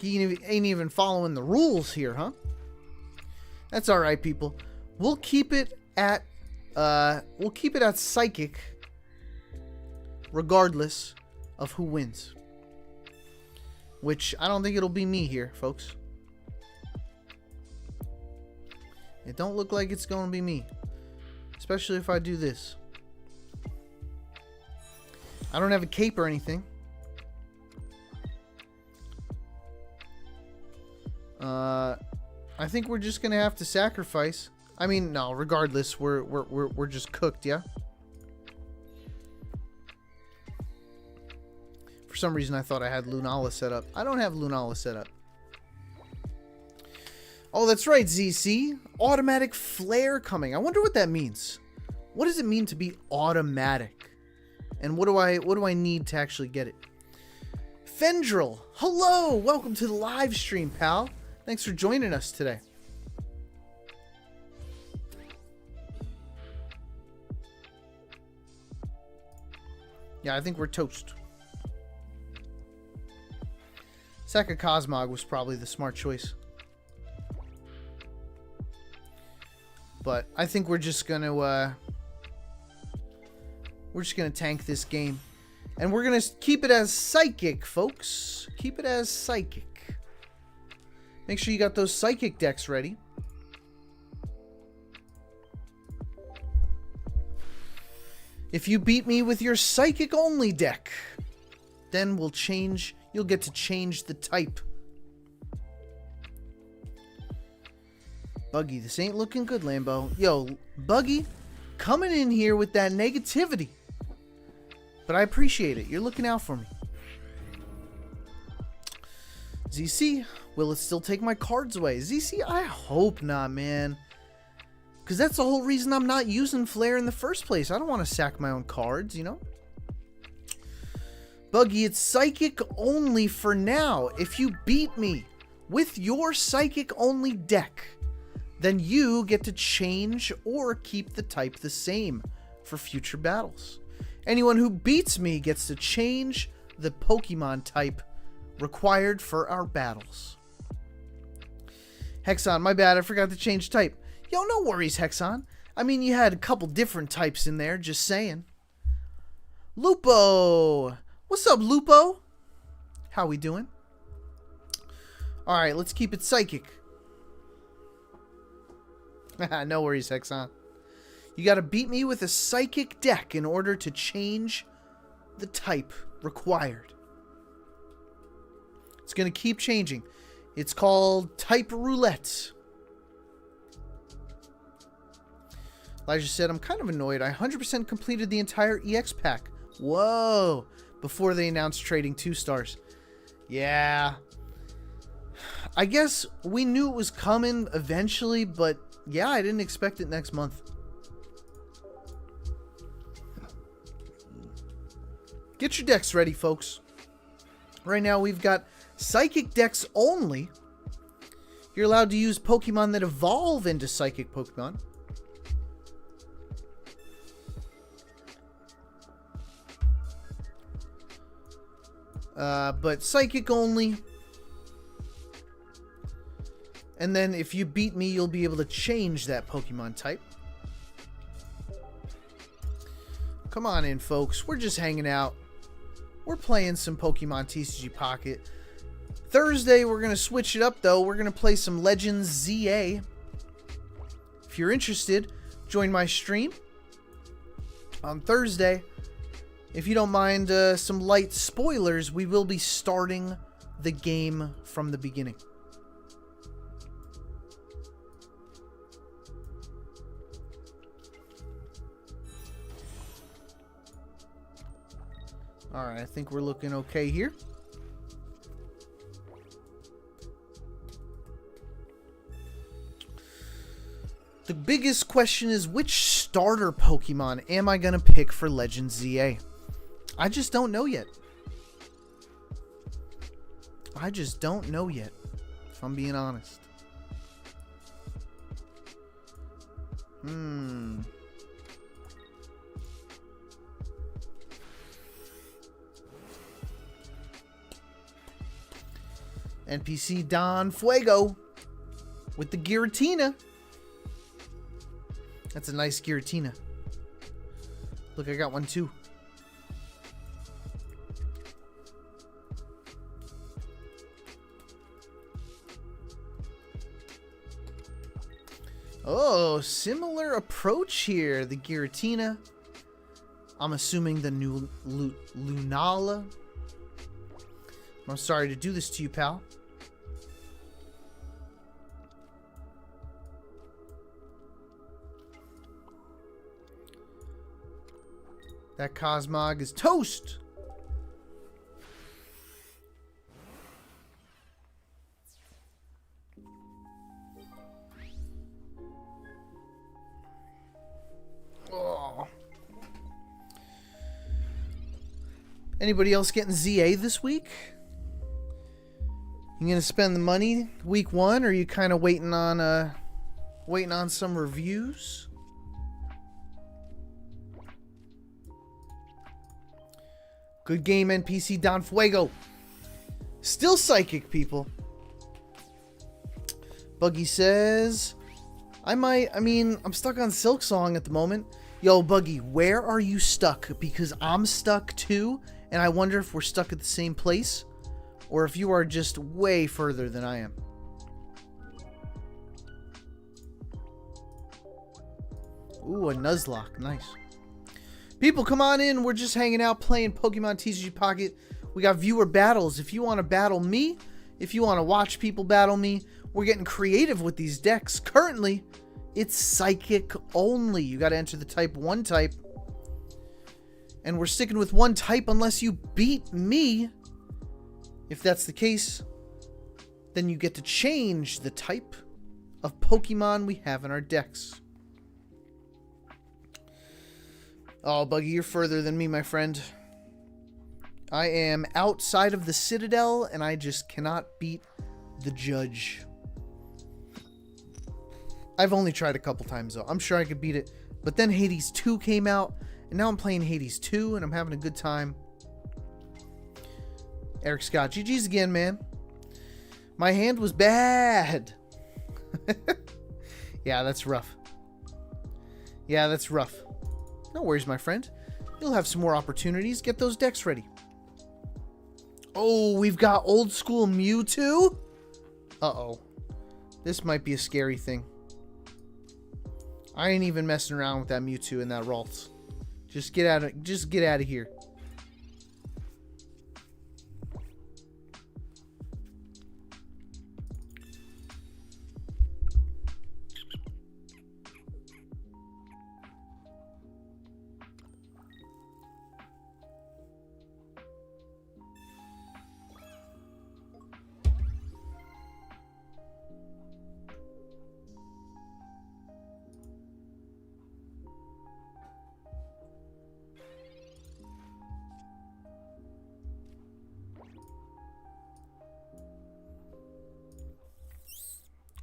ain't even following the rules here, huh? That's all right, people. We'll keep it at Psychic, regardless of who wins. Which I don't think it'll be me here, folks. It don't look like it's going to be me. Especially if I do this. I don't have a cape or anything. I think we're just going to have to sacrifice. I mean, no, regardless, we're just cooked, yeah? For some reason, I thought I had Lunala set up. I don't have Lunala set up. Oh, that's right, ZC. Automatic flare coming. I wonder what that means. What does it mean to be automatic? And what do I need to actually get it? Fendril, hello! Welcome to the live stream, pal. Thanks for joining us today. Yeah, I think we're toast. Saka Cosmog was probably the smart choice. But I think we're just gonna tank this game. And we're gonna keep it as psychic, folks. Keep it as psychic. Make sure you got those psychic decks ready. If you beat me with your psychic only deck, then we'll change. You'll get to change the type. Buggy, this ain't looking good, Lambo. Yo, Buggy, coming in here with that negativity. But I appreciate it. You're looking out for me. ZC, will it still take my cards away? ZC, I hope not, man. Because that's the whole reason I'm not using Flare in the first place. I don't want to sack my own cards, you know? Buggy, it's psychic only for now. If you beat me with your psychic only deck, then you get to change or keep the type the same for future battles. Anyone who beats me gets to change the Pokemon type required for our battles. Hexon, my bad, I forgot to change type. Yo, no worries, Hexon. I mean, you had a couple different types in there, just saying. Lupo! What's up, Lupo? How we doing? Alright, let's keep it psychic. No worries, Hexon. You gotta beat me with a psychic deck in order to change the type required. It's gonna keep changing. It's called Type Roulette. Elijah said, I'm kind of annoyed. I 100% completed the entire EX pack. Whoa. Before they announced trading 2 stars. Yeah. I guess we knew it was coming eventually, but yeah, I didn't expect it next month. Get your decks ready, folks. Right now we've got Psychic decks only. You're allowed to use Pokemon that evolve into Psychic Pokemon. But Psychic only. And then if you beat me, you'll be able to change that Pokemon type. Come on in, folks. We're just hanging out. We're playing some Pokemon TCG Pocket. Thursday, we're going to switch it up, though. We're going to play some Legends ZA. If you're interested, join my stream on Thursday. If you don't mind some light spoilers, we will be starting the game from the beginning. Alright, I think we're looking okay here. The biggest question is, which starter Pokemon am I going to pick for Legends ZA? I just don't know yet. I just don't know yet, if I'm being honest. NPC Don Fuego with the Giratina. That's a nice Giratina. Look, I got one too. Oh, similar approach here. The Giratina. I'm assuming the new Lunala. I'm sorry to do this to you, pal. That Cosmog is toast. Oh. Anybody else getting ZA this week? You gonna spend the money week one, or are you kind of waiting on some reviews? Good game, NPC Don Fuego. Still psychic, people. Buggy says, I'm stuck on Silk Song at the moment. Yo, Buggy, where are you stuck? Because I'm stuck too, and I wonder if we're stuck at the same place, or if you are just way further than I am. Ooh, a Nuzlocke. Nice. People, come on in. We're just hanging out playing Pokemon TCG Pocket. We got viewer battles. If you want to battle me, if you want to watch people battle me, we're getting creative with these decks. Currently, it's Psychic only. You got to enter the type 1 type. And we're sticking with 1 type unless you beat me. If that's the case, then you get to change the type of Pokemon we have in our decks. Oh, Buggy, you're further than me, my friend. I am outside of the Citadel, and I just cannot beat the judge. I've only tried a couple times, though. I'm sure I could beat it. But then Hades 2 came out, and now I'm playing Hades 2, and I'm having a good time. Eric Scott, GG's again, man. My hand was bad. Yeah, that's rough. Yeah, that's rough. No worries, my friend. You'll have some more opportunities. Get those decks ready. Oh, we've got old school Mewtwo? Uh-oh. This might be a scary thing. I ain't even messing around with that Mewtwo and that Ralts. Just get out of here.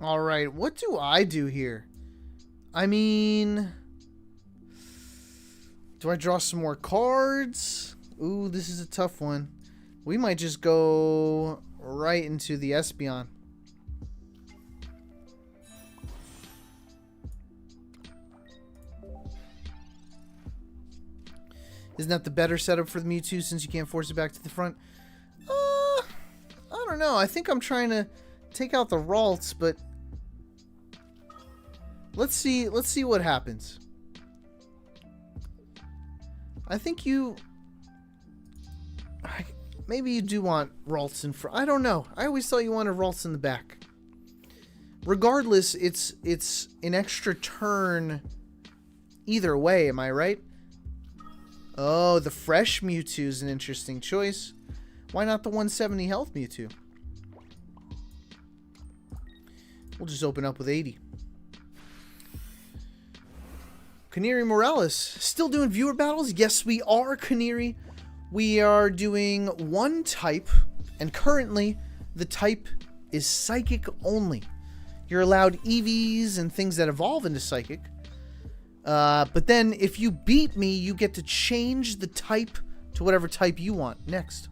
Alright, what do I do here? I mean, do I draw some more cards? Ooh, this is a tough one. We might just go right into the Espeon. Isn't that the better setup for the Mewtwo since you can't force it back to the front? I don't know. I think I'm trying to take out the Ralts, but let's see what happens. I think maybe you do want Ralts in front. I don't know. I always thought you wanted Ralts in the back. Regardless, it's an extra turn either way, am I right? Oh, the fresh Mewtwo is an interesting choice. Why not the 170 health Mewtwo? We'll just open up with 80. Canary Morales, still doing viewer battles? Yes, we are, Canary. We are doing 1 type, and currently the type is Psychic only. You're allowed EVs and things that evolve into Psychic. But then if you beat me, you get to change the type to whatever type you want next.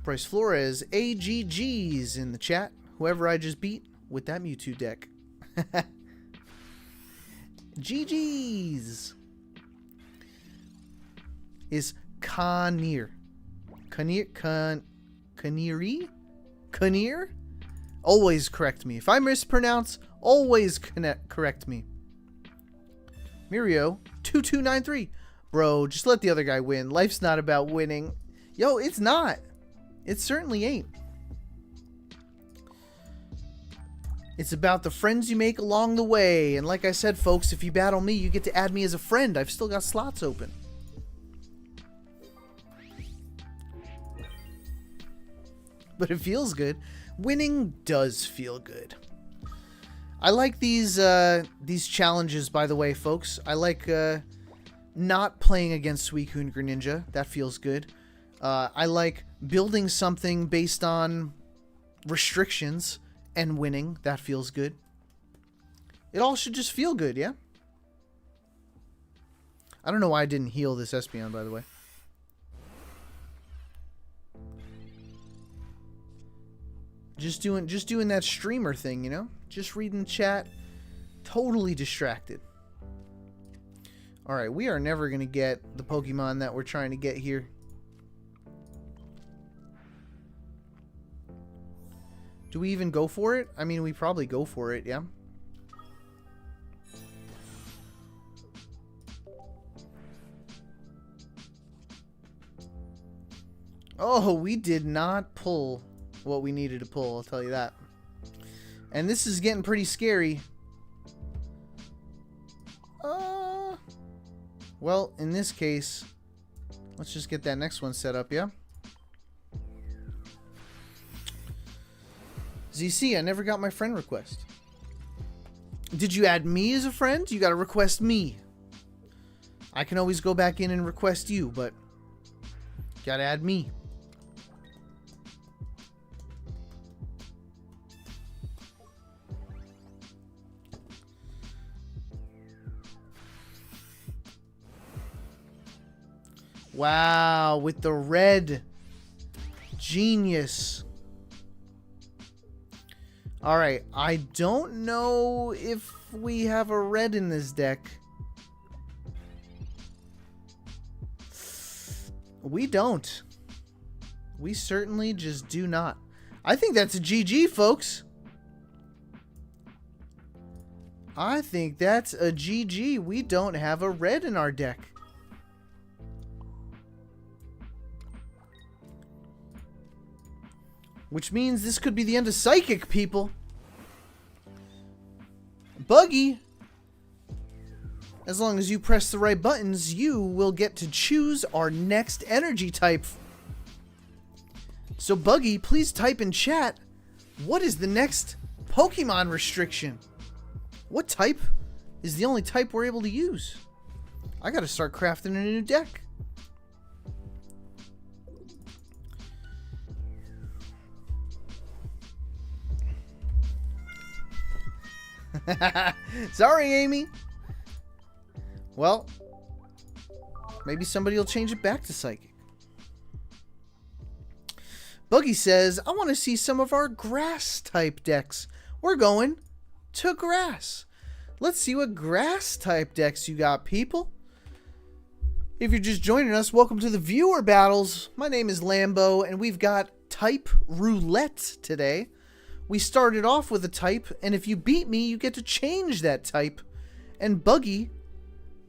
Bryce Flores, AGG's in the chat. Whoever I just beat with that Mewtwo deck. GG's is Conir. Conir? Always correct me. If I mispronounce, always correct me. Mirio, 2293. Bro, just let the other guy win. Life's not about winning. Yo, it's not. It certainly ain't. It's about the friends you make along the way. And like I said, folks, if you battle me, you get to add me as a friend. I've still got slots open. But it feels good. Winning does feel good. I like these challenges, by the way, folks. I like not playing against Suicune Greninja. That feels good. I like building something based on restrictions and winning. That feels good. It all should just feel good, yeah? I don't know why I didn't heal this Espeon, by the way. Just doing that streamer thing, you know? Just reading chat. Totally distracted. Alright, we are never going to get the Pokemon that we're trying to get here. Do we even go for it? I mean, we probably go for it, yeah? Oh, we did not pull what we needed to pull, I'll tell you that. And this is getting pretty scary. Well, in this case, let's just get that next one set up, yeah? ZC, I never got my friend request. Did you add me as a friend? You gotta request me. I can always go back in and request you, but gotta add me. Wow, with the red. Genius. Alright, I don't know if we have a red in this deck. We don't. We certainly just do not. I think that's a GG, folks. I think that's a GG. We don't have a red in our deck. Which means this could be the end of Psychic, people. Buggy, as long as you press the right buttons, you will get to choose our next energy type. So Buggy, please type in chat, what is the next Pokemon restriction? What type is the only type we're able to use? I gotta start crafting a new deck. Sorry, Amy. Well, maybe somebody will change it back to Psychic. Buggy says, I want to see some of our grass-type decks. We're going to grass. Let's see what grass-type decks you got, people. If you're just joining us, welcome to the viewer battles. My name is Lambo, and we've got Type Roulette today. We started off with a type, and if you beat me, you get to change that type. And Buggy,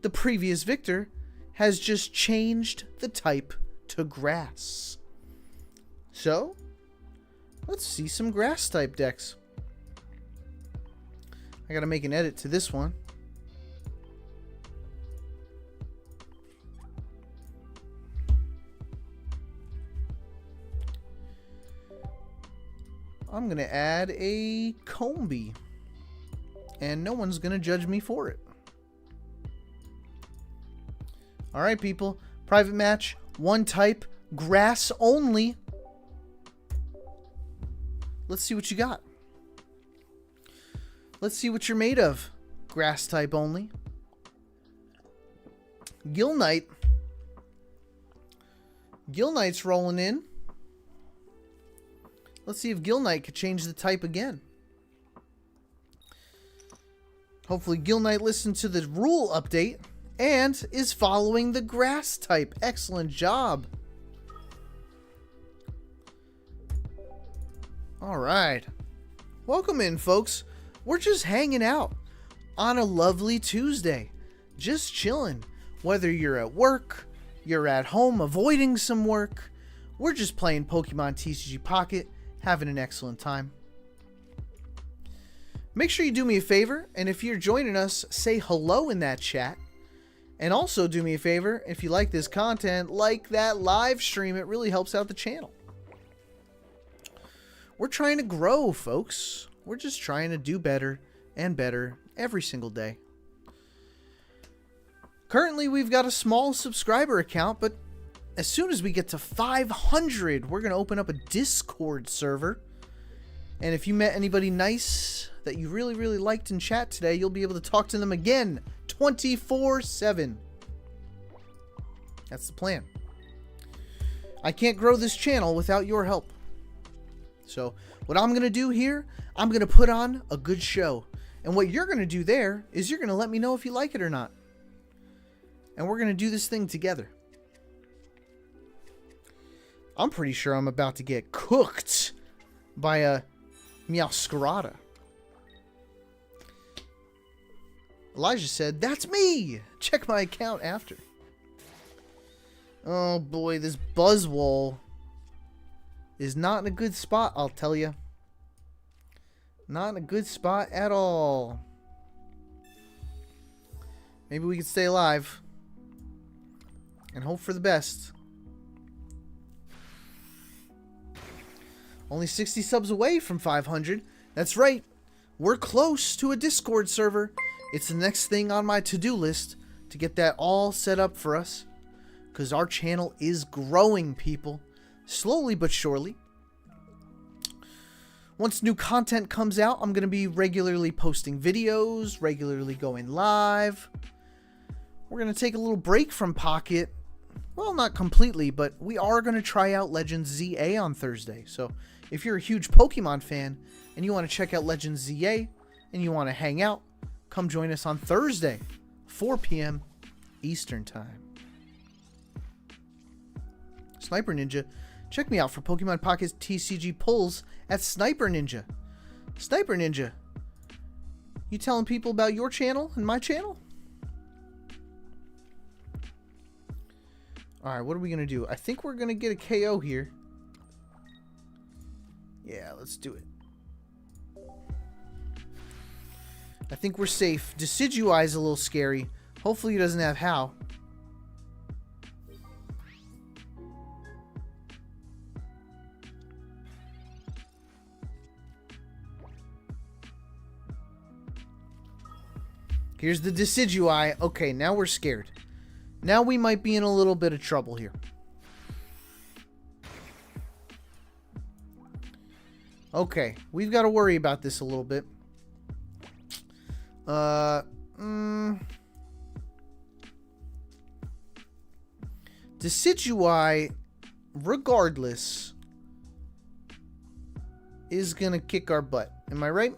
the previous victor, has just changed the type to grass. So, let's see some grass-type decks. I gotta make an edit to this one. I'm going to add a Combee. And no one's going to judge me for it. Alright, people. Private match. One type. Grass only. Let's see what you got. Let's see what you're made of. Grass type only. Gilknight. Gilknight's rolling in. Let's see if Gilknight could change the type again. Hopefully Gilknight listened to the rule update and is following the grass type. Excellent job. Alright. Welcome in, folks. We're just hanging out on a lovely Tuesday. Just chilling. Whether you're at work, you're at home avoiding some work, we're just playing Pokemon TCG Pocket, having an excellent time. Make sure you do me a favor, and if you're joining us, say hello in that chat. And also do me a favor, if you like this content, like that live stream. It really helps out the channel. We're trying to grow, folks. We're just trying to do better and better every single day. Currently, we've got a small subscriber account, but as soon as we get to 500, we're going to open up a Discord server. And if you met anybody nice that you really, really liked in chat today, you'll be able to talk to them again 24/7. That's the plan. I can't grow this channel without your help. So what I'm going to do here, I'm going to put on a good show. And what you're going to do there is you're going to let me know if you like it or not. And we're going to do this thing together. I'm pretty sure I'm about to get cooked by a Meowscarada. Elijah said, "That's me! Check my account after." Oh boy, this Buzzwole is not in a good spot, I'll tell you. Not in a good spot at all. Maybe we can stay alive and hope for the best. Only 60 subs away from 500. That's right. We're close to a Discord server. It's the next thing on my to-do list to get that all set up for us. Because our channel is growing, people. Slowly but surely. Once new content comes out, I'm going to be regularly posting videos, regularly going live. We're going to take a little break from Pocket. Well, not completely, but we are going to try out Legends ZA on Thursday. So if you're a huge Pokemon fan and you want to check out Legends ZA and you want to hang out, come join us on Thursday, 4 p.m. Eastern Time. Sniper Ninja, check me out for Pokemon Pocket TCG pulls at Sniper Ninja. Sniper Ninja, you telling people about your channel and my channel? Alright, what are we going to do? I think we're going to get a KO here. Yeah, let's do it. I think we're safe. Decidueye is a little scary. Hopefully he doesn't have How. Here's the Decidueye. Okay, now we're scared. Now we might be in a little bit of trouble here. Okay, we've got to worry about this a little bit. Decidueye, regardless, is gonna kick our butt. Am I right?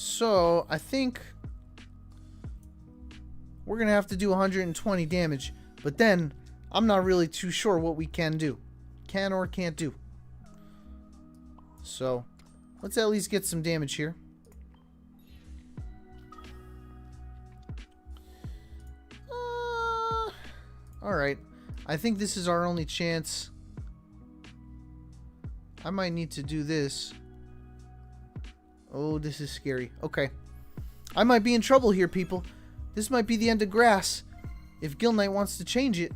So, I think we're gonna have to do 120 damage. But then, I'm not really too sure what we can do. Can or can't do. So, let's at least get some damage here. Alright. I think this is our only chance. I might need to do this. Oh, this is scary. Okay. I might be in trouble here, people. This might be the end of grass if Gill Knight wants to change it.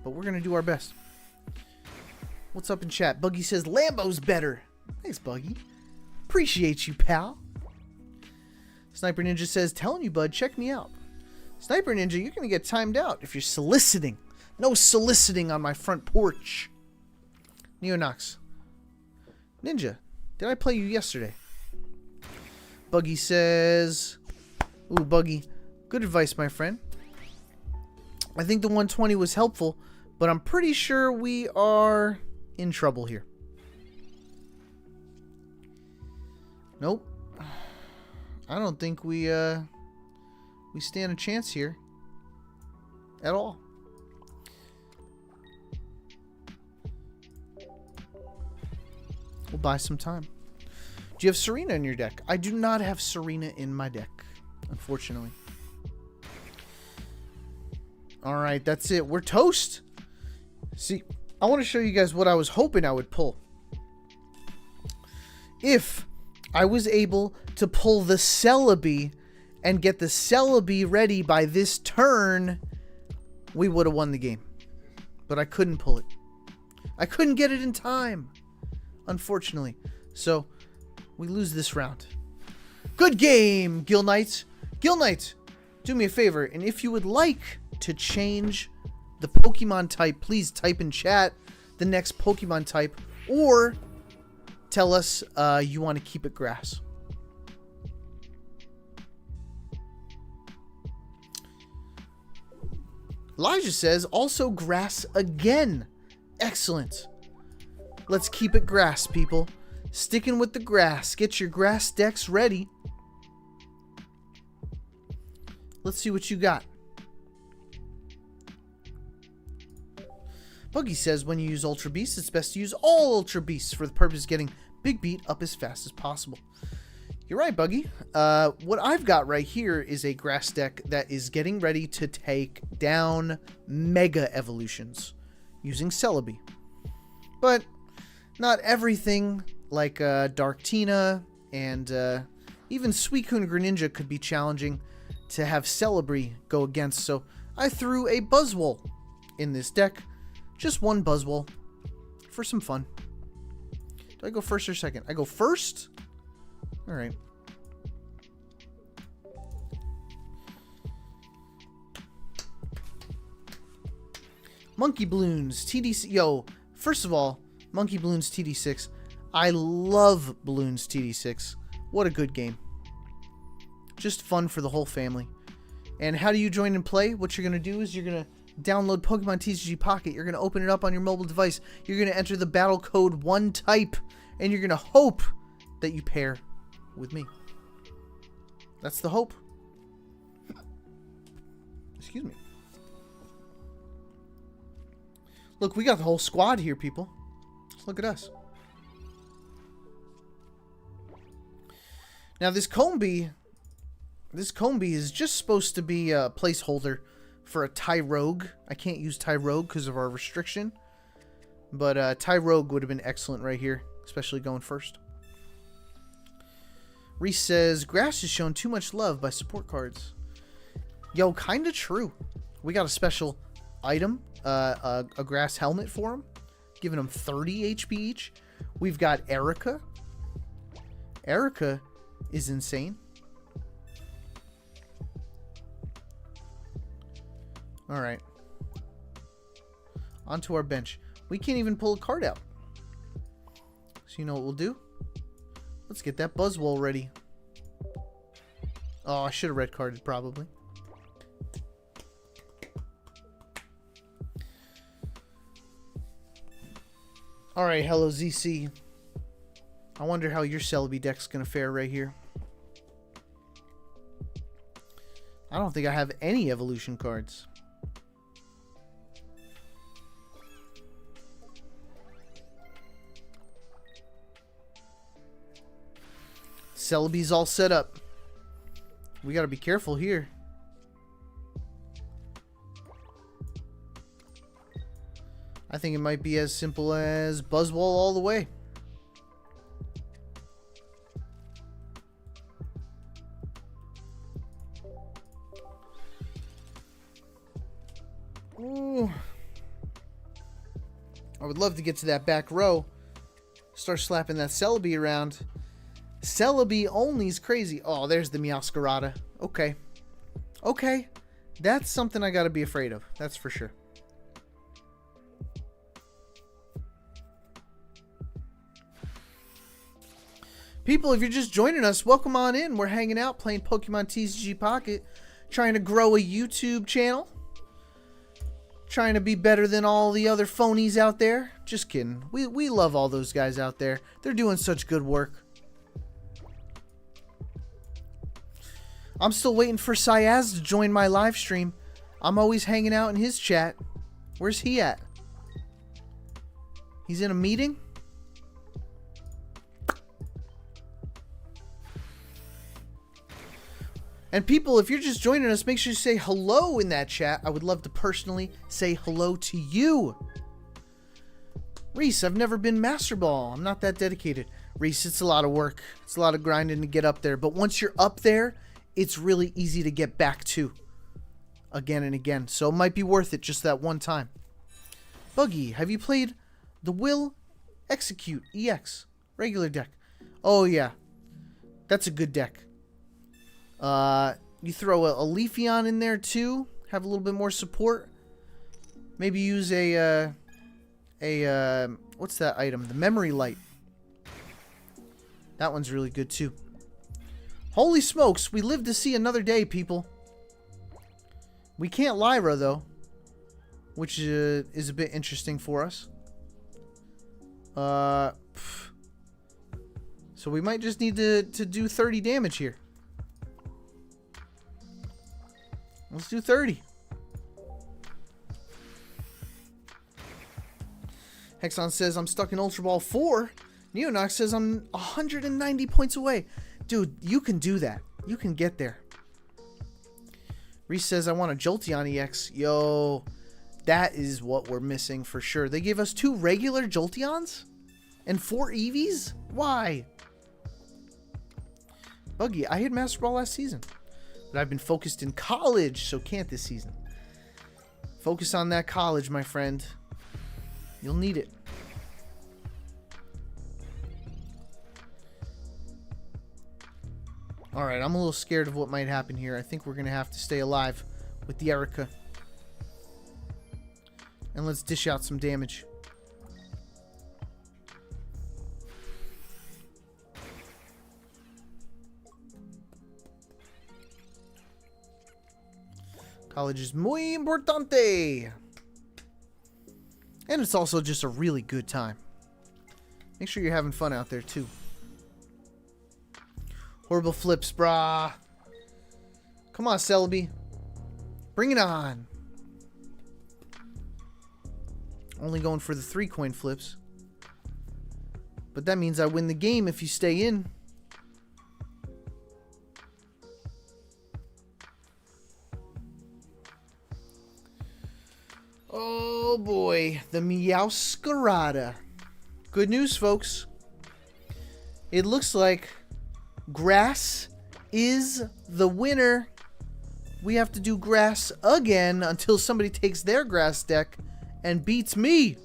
But we're going to do our best. What's up in chat? Buggy says Lambo's better. Thanks, Buggy. Appreciate you, pal. Sniper Ninja says, telling you, bud, check me out. Sniper Ninja, you're going to get timed out if you're soliciting. No soliciting on my front porch. Neonox. Ninja, did I play you yesterday? Buggy says... Ooh, Buggy. Good advice, my friend. I think the 120 was helpful, but I'm pretty sure we are in trouble here. Nope. I don't think we stand a chance here at all. We'll buy some time. Do you have Serena in your deck? I do not have Serena in my deck, unfortunately. Alright, that's it. We're toast. See, I want to show you guys what I was hoping I would pull. If I was able to pull the Celebi and get the Celebi ready by this turn, we would have won the game. But I couldn't pull it. I couldn't get it in time, unfortunately. So, we lose this round. Good game, Gill Knights. Gill Knights, do me a favor, and if you would like to change the Pokemon type, please type in chat the next Pokemon type, or tell us you want to keep it grass. Elijah says, also grass again. Excellent. Let's keep it grass, people. Sticking with the grass. Get your grass decks ready. Let's see what you got. Buggy says when you use Ultra Beasts, it's best to use all Ultra Beasts for the purpose of getting Big Beat up as fast as possible. You're right, Buggy. What I've got right here is a grass deck that is getting ready to take down Mega Evolutions using Celebi. But not everything like Darktina and even Suicune Greninja could be challenging to have Celebi go against. So I threw a Buzzwole in this deck. Just one Buzzwole for some fun. Do I go first or second? I go first? Alright. Monkey Balloons TD6. Yo, first of all, Monkey Balloons TD6. I love Balloons TD6. What a good game. Just fun for the whole family. And how do you join and play? What you're going to do is you're going to download Pokemon TCG Pocket. You're going to open it up on your mobile device. You're going to enter the battle code 1type. And you're going to hope that you pair with me. That's the hope. Excuse me. Look, we got the whole squad here, people. Look at us. Now, this Combee is just supposed to be a placeholder for a Tyrogue. I can't use Tyrogue because of our restriction. But Tyrogue would have been excellent right here, especially going first. Reese says, Grass has shown too much love by support cards. Yo, kind of true. We got a special item, a Grass helmet for him, giving him 30 HP each. We've got Erica. Erica is insane. Alright. Onto our bench. We can't even pull a card out. So you know what we'll do? Let's get that Buzzwole ready. Oh, I should have red carded probably. Alright, hello ZC. I wonder how your Celebi deck's gonna fare right here. I don't think I have any evolution cards. Celebi's all set up. We gotta be careful here. I think it might be as simple as Buzzwole all the way. Ooh. I would love to get to that back row. Start slapping that Celebi around. Celebi only is crazy. Oh, there's the Meowscarada. Okay. Okay. That's something I gotta be afraid of. That's for sure. People, if you're just joining us, welcome on in. We're hanging out playing Pokemon TCG Pocket. Trying to grow a YouTube channel. Trying to be better than all the other phonies out there. Just kidding. We love all those guys out there. They're doing such good work. I'm still waiting for Syaz to join my live stream. I'm always hanging out in his chat. Where's he at? He's in a meeting? And people, if you're just joining us, make sure you say hello in that chat. I would love to personally say hello to you. Reese, I've never been Master Ball. I'm not that dedicated. Reese, it's a lot of work. It's a lot of grinding to get up there. But once you're up there, it's really easy to get back to. Again and again. So it might be worth it just that one time. Buggy, have you played the Will Execute EX regular deck? Oh, yeah. That's a good deck. You throw a Leafeon in there too. Have a little bit more support. Maybe use what's that item? The Memory Light. That one's really good too. Holy smokes, we live to see another day, people. We can't Lyra though, which is a bit interesting for us. So we might just need to do 30 damage here. Let's do 30. Hexon says, I'm stuck in Ultra Ball 4. Neonox says, I'm 190 points away. Dude, you can do that. You can get there. Reese says, I want a Jolteon EX. Yo, that is what we're missing for sure. They gave us 2 regular Jolteons? And 4 Eevees? Why? Buggy, I hit Master Ball last season. But I've been focused in college, so can't this season. Focus on that college, my friend. You'll need it. Alright, I'm a little scared of what might happen here. I think we're going to have to stay alive with the Erica. And let's dish out some damage. College is muy importante. And it's also just a really good time. Make sure you're having fun out there, too. Horrible flips, brah. Come on, Celebi. Bring it on. Only going for the 3-coin flips. But that means I win the game if you stay in. Oh boy, the Meowscarada. Good news, folks. It looks like grass is the winner. We have to do grass again until somebody takes their grass deck and beats me.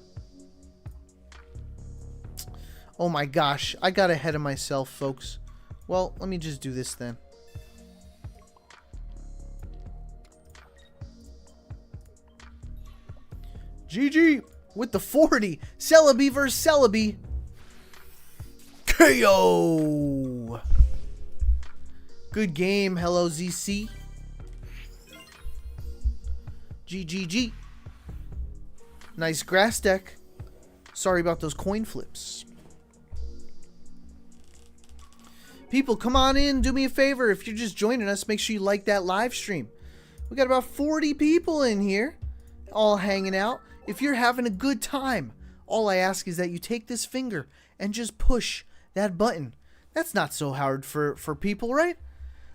Oh my gosh, I got ahead of myself, folks. Well, let me just do this then. GG with the 40. Celebi versus Celebi. KO. Good game. Hello, ZC. GGG. Nice grass deck. Sorry about those coin flips. People, come on in. Do me a favor. If you're just joining us, make sure you like that live stream. We got about 40 people in here, all hanging out. If you're having a good time, all I ask is that you take this finger and just push that button. That's not so hard for people, right?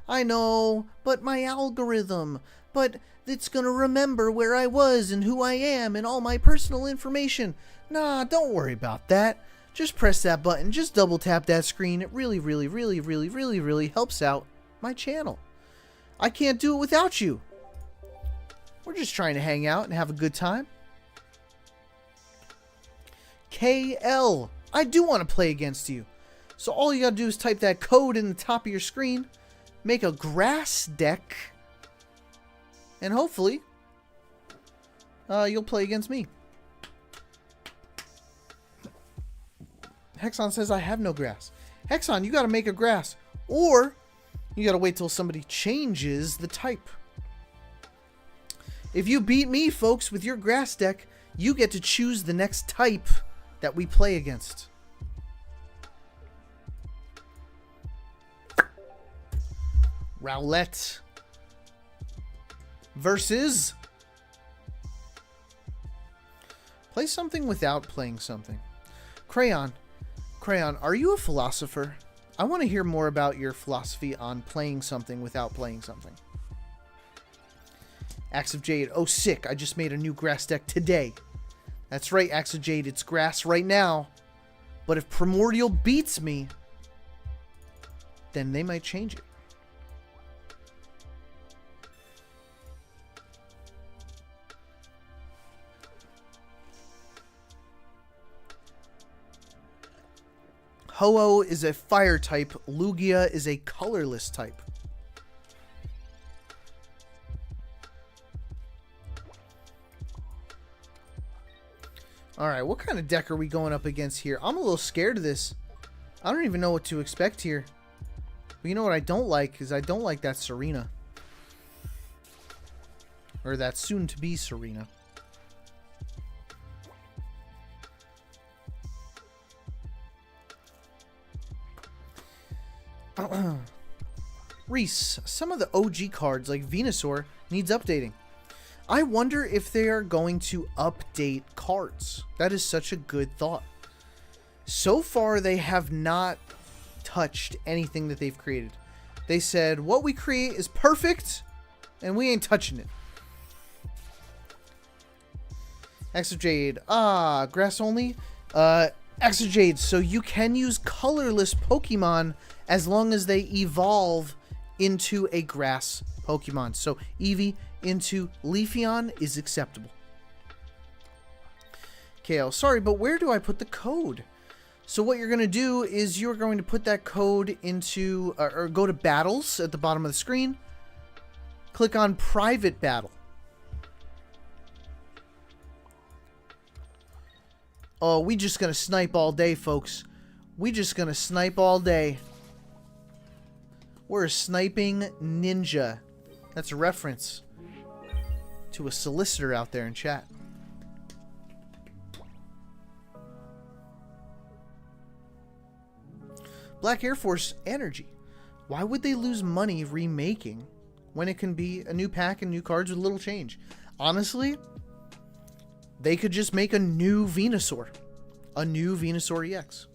I know, but my algorithm, but it's gonna remember where I was and who I am and all my personal information. Nah, don't worry about that. Just press that button, just double tap that screen. It really, really, really, really, really, really helps out my channel. I can't do it without you. We're just trying to hang out and have a good time. KL, I do want to play against you. So all you gotta do is type that code in the top of your screen, make a grass deck, and hopefully you'll play against me. Hexon says I have no grass. Hexon, you gotta make a grass, or you gotta wait till somebody changes the type. If you beat me, folks, with your grass deck, you get to choose the next type that we play against. Rowlett versus play something without playing something. Crayon, are you a philosopher? I want to hear more about your philosophy on playing something without playing something. Axe of Jade. Oh, sick. I just made a new grass deck today. That's right, Axe of Jade. It's grass right now. But if Primordial beats me, then they might change it. Ho-Oh is a fire type. Lugia is a colorless type. Alright, what kind of deck are we going up against here? I'm a little scared of this. I don't even know what to expect here. But you know what I don't like? Is I don't like that Serena. Or that soon-to-be Serena. Reese, some of the OG cards like Venusaur needs updating. I wonder if they are going to update cards. That is such a good thought. So far, they have not touched anything that they've created. They said, what we create is perfect, and we ain't touching it. Axe of Jade. Ah, grass only. Axe of Jade. So you can use colorless Pokemon as long as they evolve into a grass Pokemon. So Eevee into Leafeon is acceptable. Kale, sorry, but where do I put the code? So what you're going to do is you're going to put that code into, or go to battles at the bottom of the screen. Click on private battle. Oh, we just going to snipe all day, folks. We just going to snipe all day. We're a sniping ninja. That's a reference to a solicitor out there in chat. Black Air Force Energy. Why would they lose money remaking when it can be a new pack and new cards with little change? Honestly, they could just make a new Venusaur. A new Venusaur EX.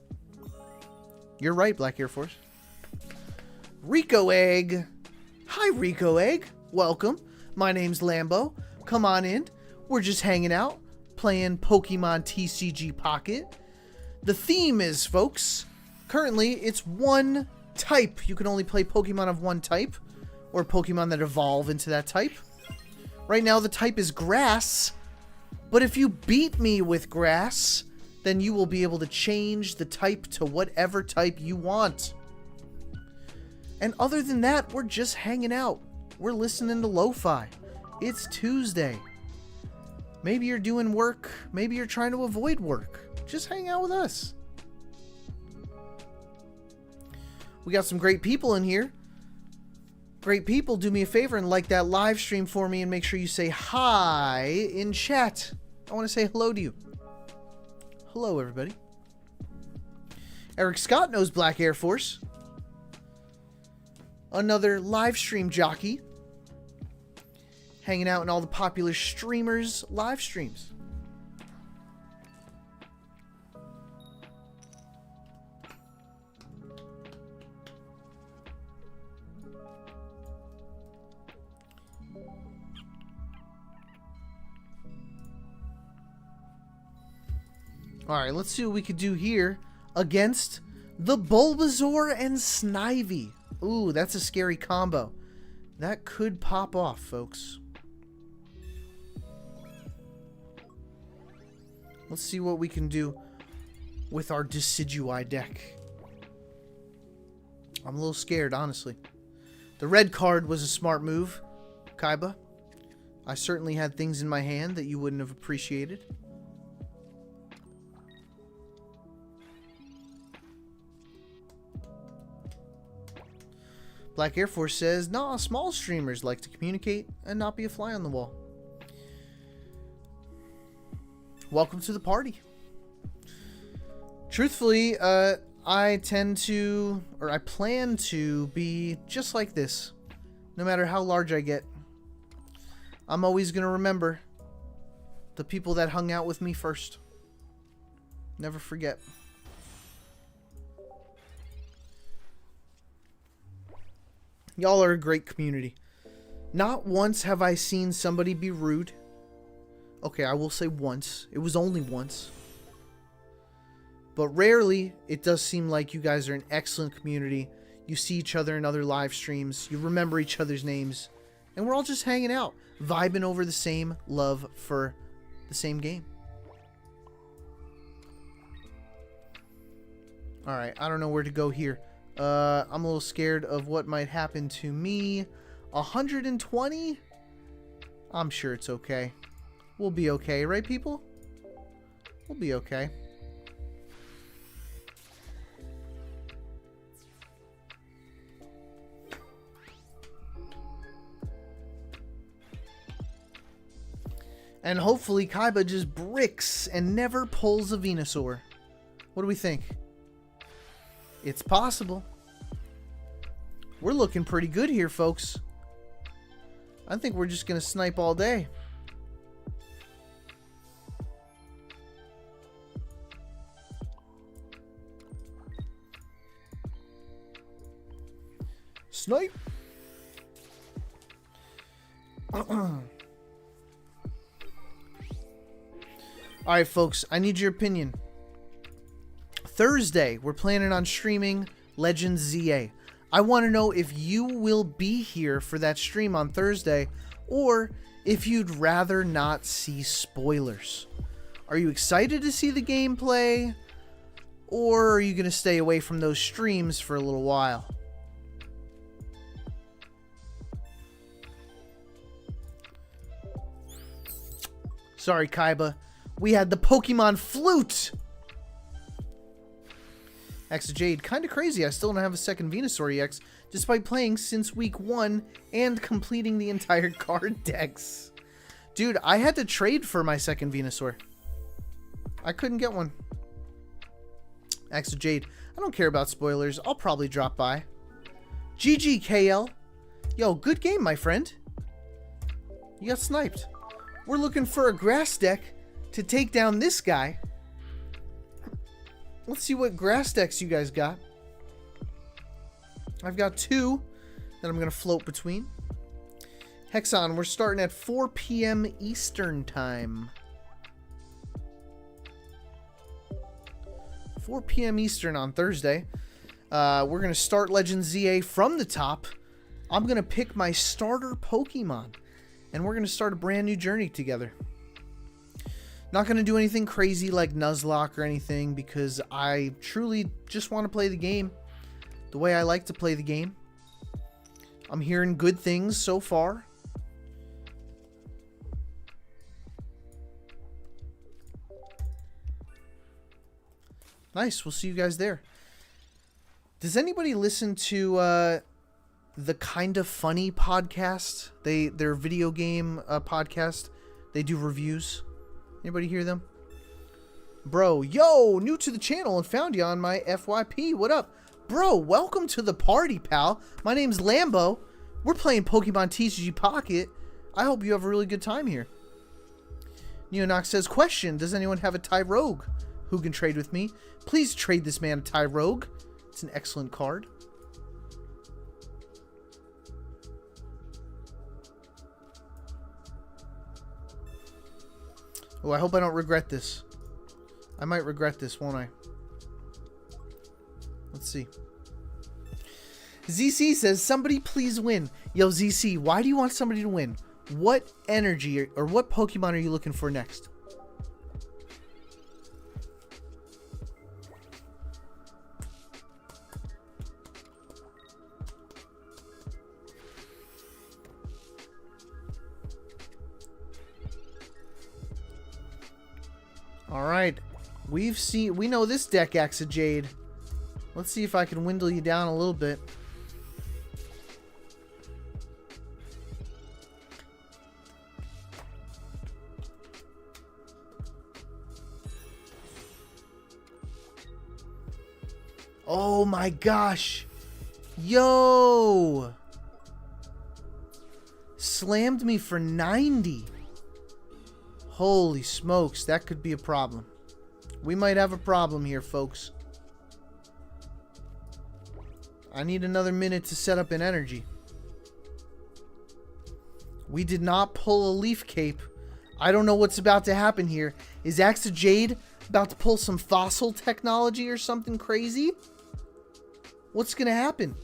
You're right, Black Air Force. Rico Egg. Hi, Rico Egg. Welcome. My name's Lambo. Come on in. We're just hanging out, playing Pokemon TCG Pocket. The theme is, folks, currently it's one type. You can only play Pokemon of one type, or Pokemon that evolve into that type. Right now the type is grass, but if you beat me with grass, then you will be able to change the type to whatever type you want. And other than that, we're just hanging out. We're listening to lo-fi. It's Tuesday. Maybe you're doing work. Maybe you're trying to avoid work. Just hang out with us. We got some great people in here. Great people, do me a favor and like that live stream for me and make sure you say hi in chat. I want to say hello to you. Hello, everybody. Eric Scott knows Black Air Force. Another live stream jockey. Hanging out in all the popular streamers' live streams. Alright, let's see what we could do here against the Bulbasaur and Snivy. Ooh, that's a scary combo. That could pop off, folks. Let's see what we can do with our Decidueye deck. I'm a little scared, honestly. The red card was a smart move, Kaiba. I certainly had things in my hand that you wouldn't have appreciated. Black Air Force says, nah, small streamers like to communicate and not be a fly on the wall. Welcome to the party. Truthfully, I tend to, or I plan to be just like this. No matter how large I get. I'm always going to remember the people that hung out with me first. Never forget. Y'all are a great community. Not once have I seen somebody be rude. Okay, I will say once. It was only once. But rarely, it does seem like you guys are an excellent community. You see each other in other live streams. You remember each other's names. And we're all just hanging out, vibing over the same love for the same game. Alright, I don't know where to go here. I'm a little scared of what might happen to me. 120? I'm sure it's okay. We'll be okay, right, people? We'll be okay. And hopefully Kaiba just bricks and never pulls a Venusaur. What do we think? It's possible. We're looking pretty good here, folks. I think we're just going to snipe all day. Snipe! Alright, folks, I need your opinion. Thursday, we're planning on streaming Legends ZA. I want to know if you will be here for that stream on Thursday, or if you'd rather not see spoilers. Are you excited to see the gameplay, or are you going to stay away from those streams for a little while? Sorry, Kaiba. We had the Pokemon flute. Jade, kind of crazy. I still don't have a second Venusaur EX, despite playing since week 1 and completing the entire card decks. Dude, I had to trade for my second Venusaur. I couldn't get one. Jade, I don't care about spoilers. I'll probably drop by. GG, KL. Yo, good game, my friend. You got sniped. We're looking for a grass deck to take down this guy. Let's see what grass decks you guys got. I've got 2 that I'm going to float between. Hexon, we're starting at 4 p.m. Eastern time. 4 p.m. Eastern on Thursday. We're going to start Legends ZA from the top. I'm going to pick my starter Pokemon. And we're going to start a brand new journey together. Not going to do anything crazy like Nuzlocke or anything, because I truly just want to play the game the way I like to play the game. I'm hearing good things so far. Nice, we'll see you guys there. Does anybody listen to the Kinda Funny podcast? Their video game podcast. They do reviews. Anybody hear them? Bro, yo, new to the channel and found you on my FYP. What up? Bro, welcome to the party, pal. My name's Lambo. We're playing Pokemon TCG Pocket. I hope you have a really good time here. Neonox says, question, does anyone have a Tyrogue who can trade with me? Please trade this man a Tyrogue. It's an excellent card. Oh, I hope I don't regret this. I might regret this, won't I? Let's see. ZC says, somebody please win. Yo, ZC, why do you want somebody to win? What energy or what Pokemon are you looking for next? Alright, we know this deck, Jade. Let's see if I can windle you down a little bit. Oh my gosh. Yo! Slammed me for 90. Holy smokes, that could be a problem. We might have a problem here, folks. I need another minute to set up an energy. We did not pull a Leaf Cape. I don't know what's about to happen here. Is Axe of Jade about to pull some fossil technology or something crazy? What's going to happen?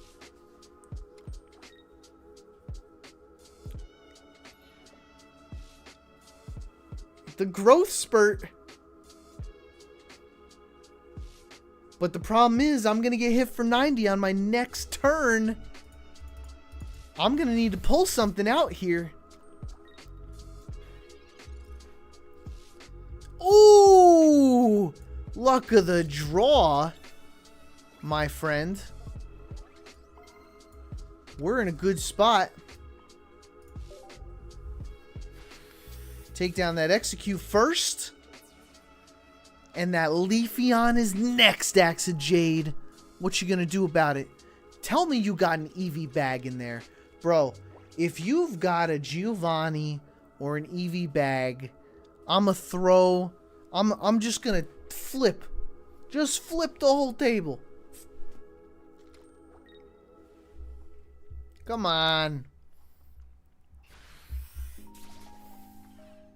The growth spurt. But the problem is I'm going to get hit for 90 on my next turn. I'm going to need to pull something out here. Ooh! Luck of the draw, my friend. We're in a good spot. Take down that Execute first. And that Leafeon is next, Axe of Jade. What you gonna do about it? Tell me you got an Eevee bag in there. Bro, if you've got a Giovanni or an Eevee bag, I'm just gonna flip. Just flip the whole table. Come on.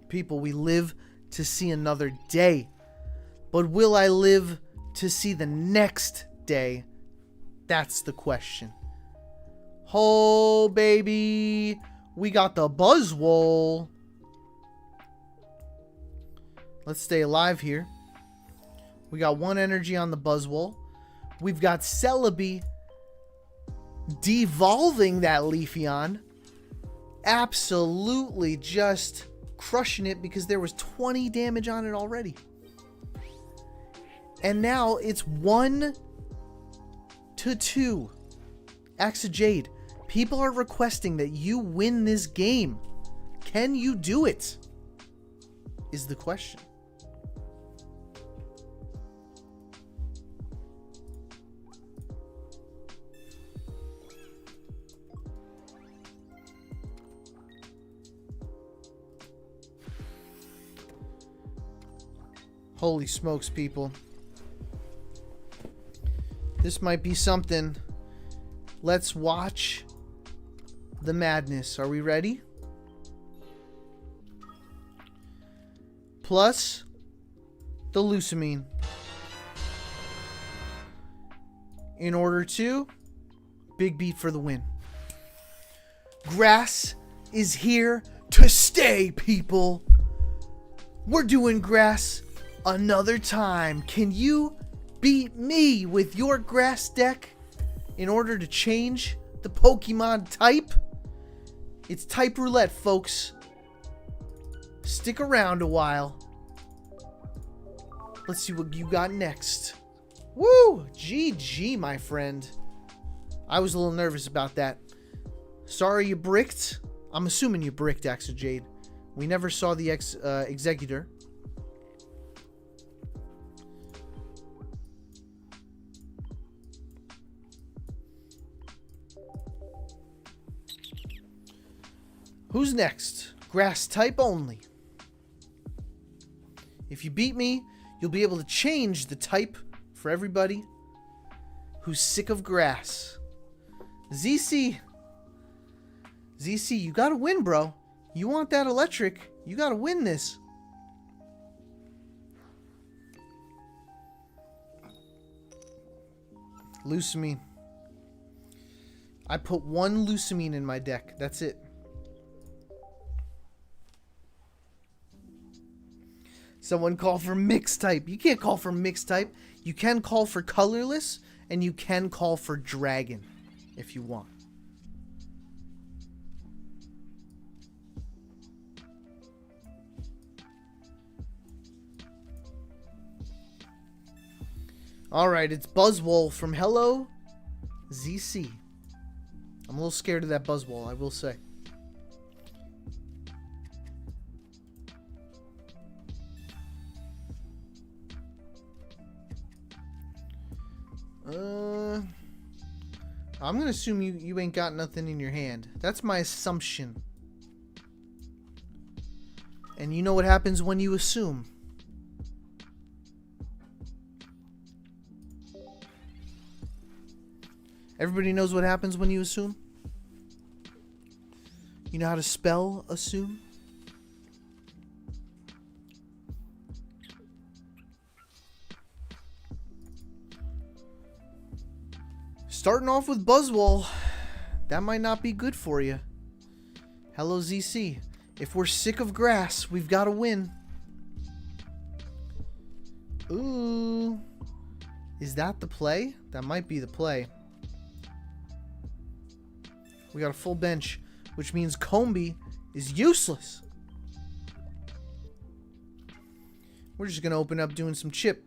People, we live to see another day. But will I live to see the next day? That's the question. Oh, baby. We got the Buzzwole. Let's stay alive here. We got 1 energy on the Buzzwole. We've got Celebi devolving that Leafeon. Absolutely just crushing it because there was 20 damage on it already. And now it's 1-2. Axe of Jade. People are requesting that you win this game. Can you do it? Is the question. Holy smokes, people. This might be something. Let's watch the madness. Are we ready? Plus the Lucamine. In order to big beat for the win. Grass is here to stay, people. We're doing grass another time. Can you beat me with your grass deck in order to change the Pokemon type? It's type roulette, folks. Stick around a while. Let's see what you got next. Woo! GG, my friend. I was a little nervous about that. Sorry you bricked. I'm assuming you bricked, Axe of Jade. We never saw the Executor. Who's next? Grass type only. If you beat me, you'll be able to change the type for everybody who's sick of grass. ZC. ZC, you gotta win, bro. You want that electric. You gotta win this. Lucamine. I put 1 Lucamine in my deck. That's it. Someone call for mixed type. You can't call for mixed type. You can call for colorless, and you can call for dragon if you want. Alright, it's Buzzwole from Hello ZC. I'm a little scared of that Buzzwole, I will say. I'm gonna assume you ain't got nothing in your hand. That's my assumption. And you know what happens when you assume. Everybody knows what happens when you assume? You know how to spell assume? Starting off with Buzzwole, that might not be good for you. Hello ZC. If we're sick of grass, we've got to win. Ooh. Is that the play? That might be the play. We got a full bench, which means Combi is useless. We're just going to open up doing some chip.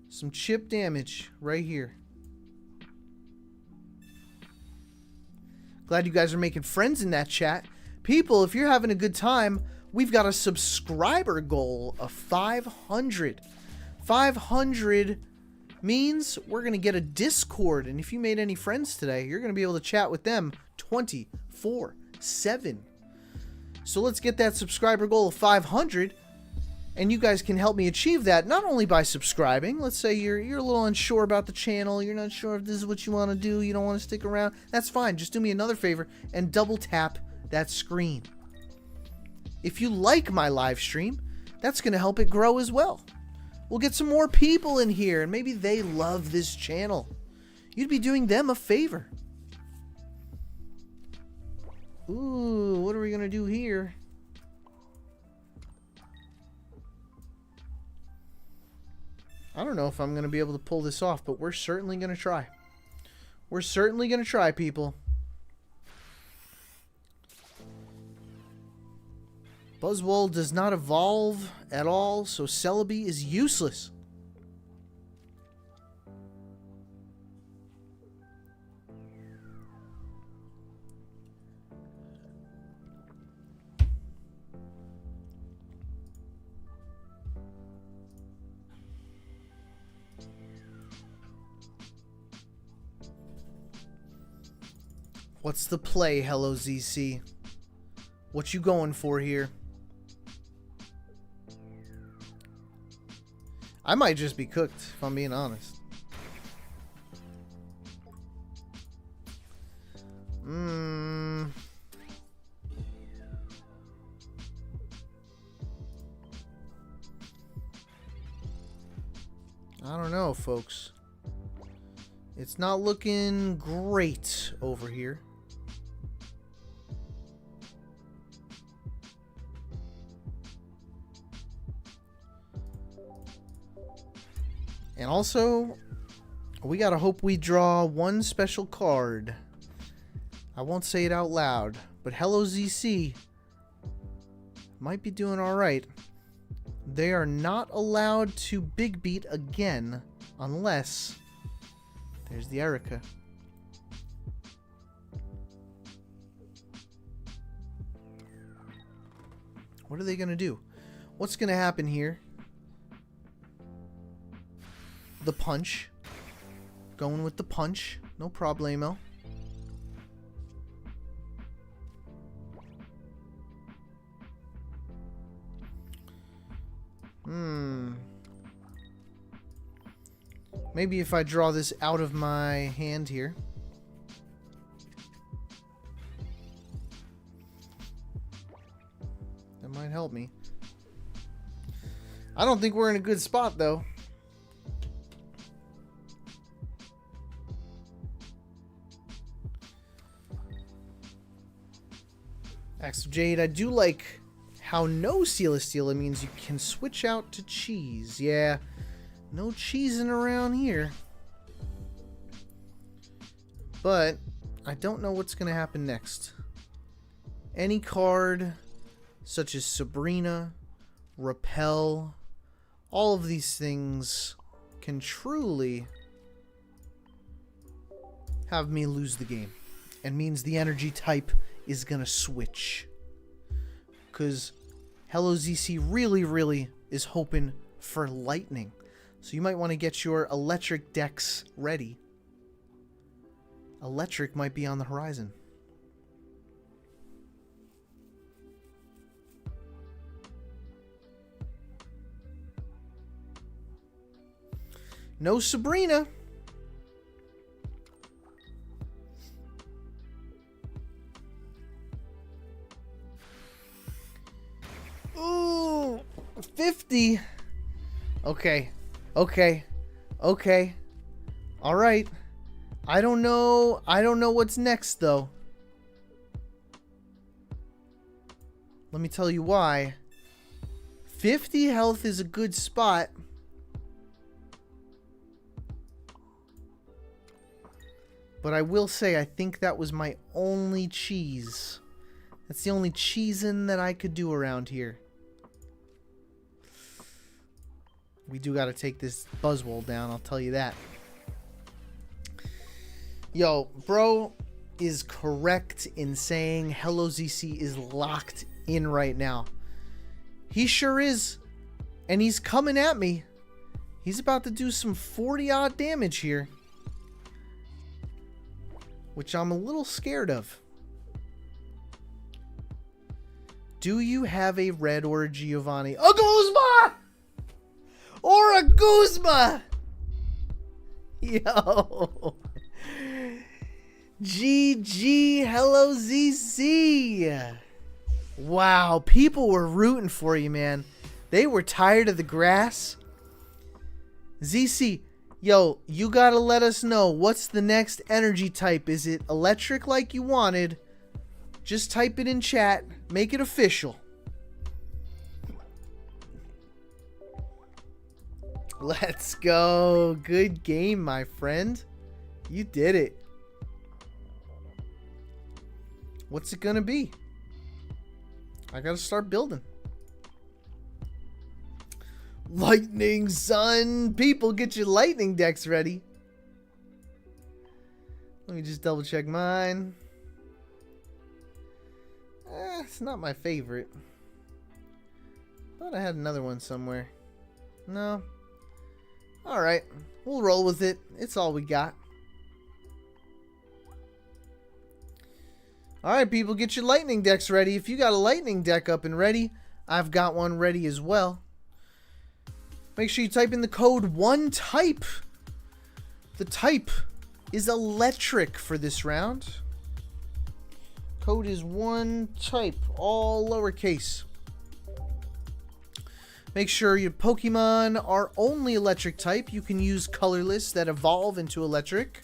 Some chip damage right here. Glad you guys are making friends in that chat. People, if you're having a good time, we've got a subscriber goal of 500. 500 means we're going to get a Discord. And if you made any friends today, you're going to be able to chat with them 24/7. So let's get that subscriber goal of 500. And you guys can help me achieve that, not only by subscribing. Let's say you're a little unsure about the channel. You're not sure if this is what you want to do. You don't want to stick around. That's fine. Just do me another favor and double tap that screen. If you like my live stream, that's going to help it grow as well. We'll get some more people in here, and maybe they love this channel. You'd be doing them a favor. Ooh, what are we going to do here? I don't know if I'm going to be able to pull this off, but we're certainly going to try. We're certainly going to try, people. Buzzwole does not evolve at all, so Celebi is useless. What's the play, Hello ZC? What you going for here? I might just be cooked, if I'm being honest. I don't know, folks. It's not looking great over here. And also, we gotta hope we draw one special card. I won't say it out loud, but Hello ZC might be doing alright. They are not allowed to big beat again unless there's the Erica. What are they gonna do? What's gonna happen here? The punch. Going with the punch. No problemo. Maybe if I draw this out of my hand here. That might help me. I don't think we're in a good spot, though. Axe of Jade, I do like how no Celesteela means you can switch out to cheese. Yeah, no cheesing around here. But I don't know what's going to happen next. Any card such as Sabrina, Repel, all of these things can truly have me lose the game. And means the energy type is gonna switch, because Hello ZC really is hoping for lightning, so you might want to get your electric decks ready. Electric might be on the horizon. No Sabrina. 50. Okay. Okay. Okay. All right. I don't know what's next, though. Let me tell you why. 50 health is a good spot. But I will say, I think that was my only cheese. That's the only cheesin' that I could do around here. We do got to take this Buzzwole down, I'll tell you that. Yo, bro is correct in saying Hello ZC is locked in right now. He sure is. And he's coming at me. He's about to do some 40-odd damage here. Which I'm a little scared of. Do you have a red or a Giovanni? A Guzma! Or a Guzma! Yo. GG, Hello ZC. Wow, people were rooting for you, man. They were tired of the grass. ZC, yo, you gotta let us know what's the next energy type. Is it electric like you wanted? Just type it in chat. Make it official. Let's go. Good game, my friend. You did it. What's it gonna be? I gotta start building. Lightning, son. People, get your lightning decks ready. Let me just double check mine. It's not my favorite. Thought I had another one somewhere. No. Alright. We'll roll with it. It's all we got. Alright, people, get your lightning decks ready. If you got a lightning deck up and ready, I've got one ready as well. Make sure you type in the code ONETYPE. The type is electric for this round. Code is ONETYPE, all lowercase. Make sure your Pokemon are only electric type. You can use colorless that evolve into electric.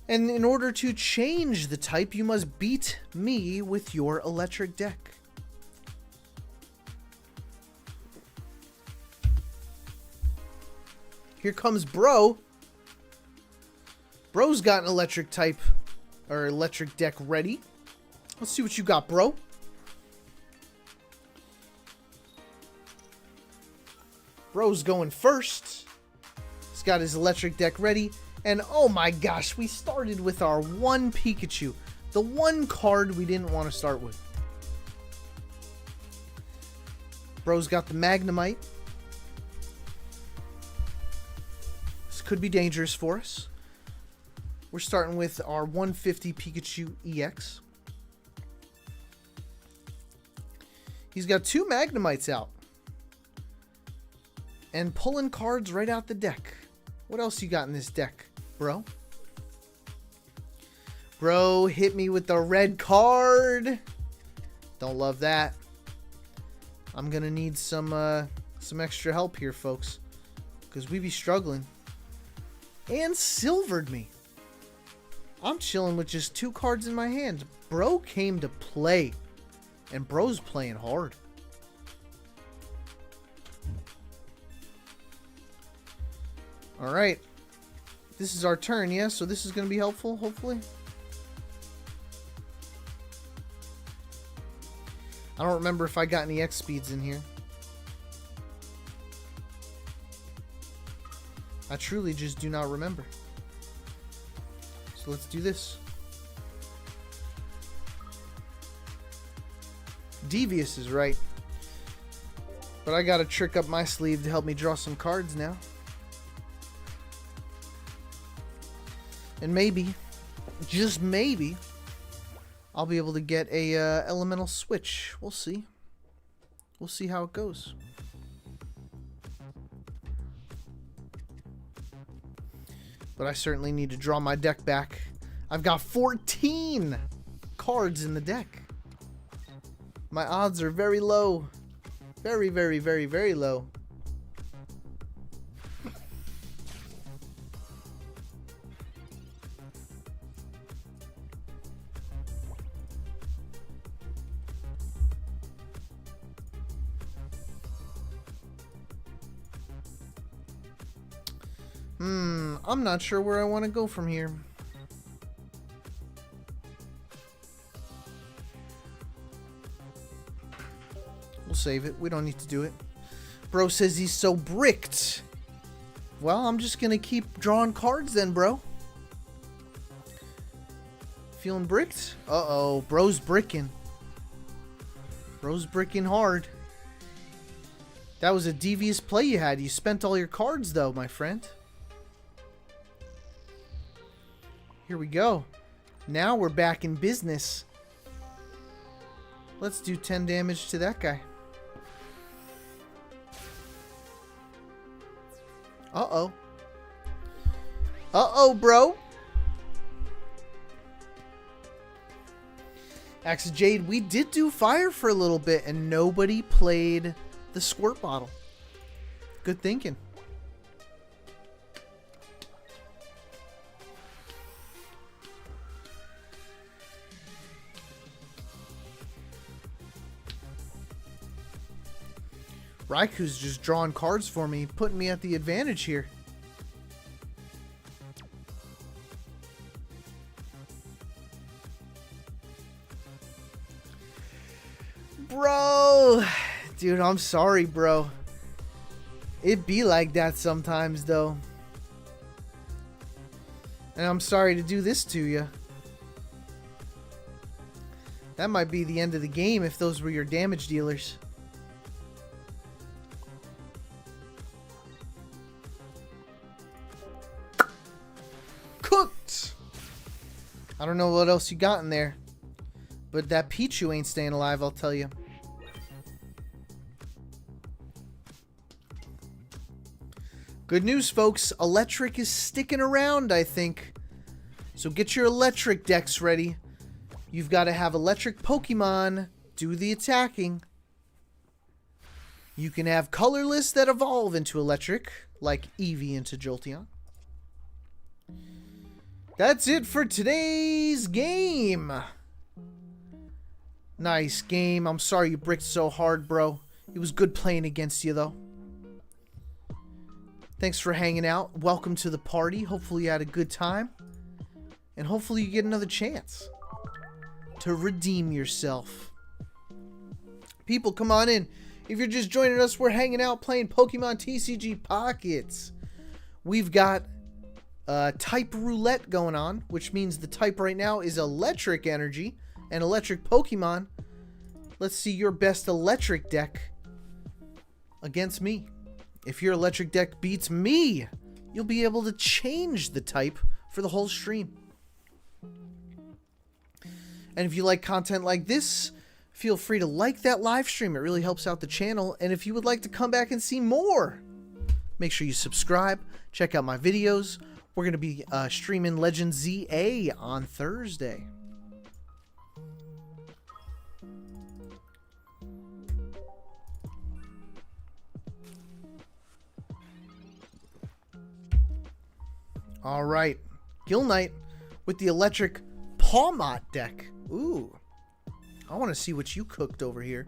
And in order to change the type, you must beat me with your electric deck. Here comes Bro. Bro's got an electric type, or electric deck ready. Let's see what you got, Bro. Bro's going first. He's got his electric deck ready. And oh my gosh, we started with our one Pikachu. The one card we didn't want to start with. Bro's got the Magnemite. This could be dangerous for us. We're starting with our 150 Pikachu EX. He's got two Magnemites out. And pulling cards right out the deck. What else you got in this deck, Bro? Bro hit me with the red card. Don't love that. I'm gonna need some extra help here, folks, because we be struggling. And silvered me. I'm chilling with just two cards in my hand. Bro came to play, and Bro's playing hard. All right. This is our turn, yeah? So this is going to be helpful, hopefully. I don't remember if I got any X speeds in here. I truly just do not remember. So let's do this. Devious is right. But I got a trick up my sleeve to help me draw some cards now. And maybe, just maybe, I'll be able to get a elemental switch. We'll see. We'll see how it goes. But I certainly need to draw my deck back. I've got 14 cards in the deck. My odds are very low. Very, very, very, very low. I'm not sure where I want to go from here. We'll save it. We don't need to do it. Bro says he's so bricked. Well, I'm just going to keep drawing cards then, bro. Feeling bricked? Uh-oh. Bro's bricking. Bro's bricking hard. That was a devious play you had. You spent all your cards, though, my friend. Here we go. Now we're back in business. Let's do 10 damage to that guy. Uh-oh. Uh-oh, bro. Axe of Jade, we did do fire for a little bit, and nobody played the squirt bottle. Good thinking. Raiku's just drawing cards for me, putting me at the advantage here. Bro! Dude, I'm sorry, bro. It be like that sometimes, though. And I'm sorry to do this to you. That might be the end of the game if those were your damage dealers. Cooked! I don't know what else you got in there. But that Pichu ain't staying alive, I'll tell you. Good news, folks. Electric is sticking around, I think. So get your electric decks ready. You've got to have electric Pokemon do the attacking. You can have colorless that evolve into electric, like Eevee into Jolteon. That's it for today's game. Nice game. I'm sorry you bricked so hard, bro. It was good playing against you, though. Thanks for hanging out. Welcome to the party. Hopefully you had a good time. And hopefully you get another chance to redeem yourself. People, come on in. If you're just joining us, we're hanging out playing Pokemon TCG Pockets. We've got type roulette going on, which means the type right now is electric energy and electric Pokemon. Let's see your best electric deck against me. If your electric deck beats me, you'll be able to change the type for the whole stream. And if you like content like this, feel free to like that live stream. It really helps out the channel. And if you would like to come back and see more, make sure you subscribe. Check out my videos. We're going to be streaming Legend ZA on Thursday. All right, Gill Knight with the electric Pawmot deck. Ooh, I want to see what you cooked over here.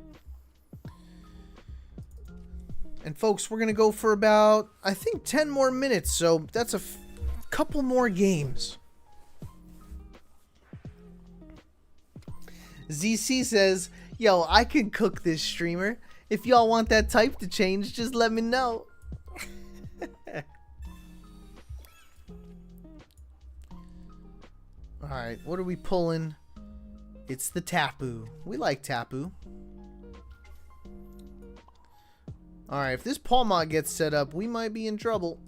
And folks, we're going to go for about, I think, 10 more minutes. So that's a couple more games. ZC says, yo, I can cook this streamer. If y'all want that type to change, just let me know. Alright, what are we pulling? It's the Tapu. We like Tapu. Alright, if this Pawmot gets set up, we might be in trouble.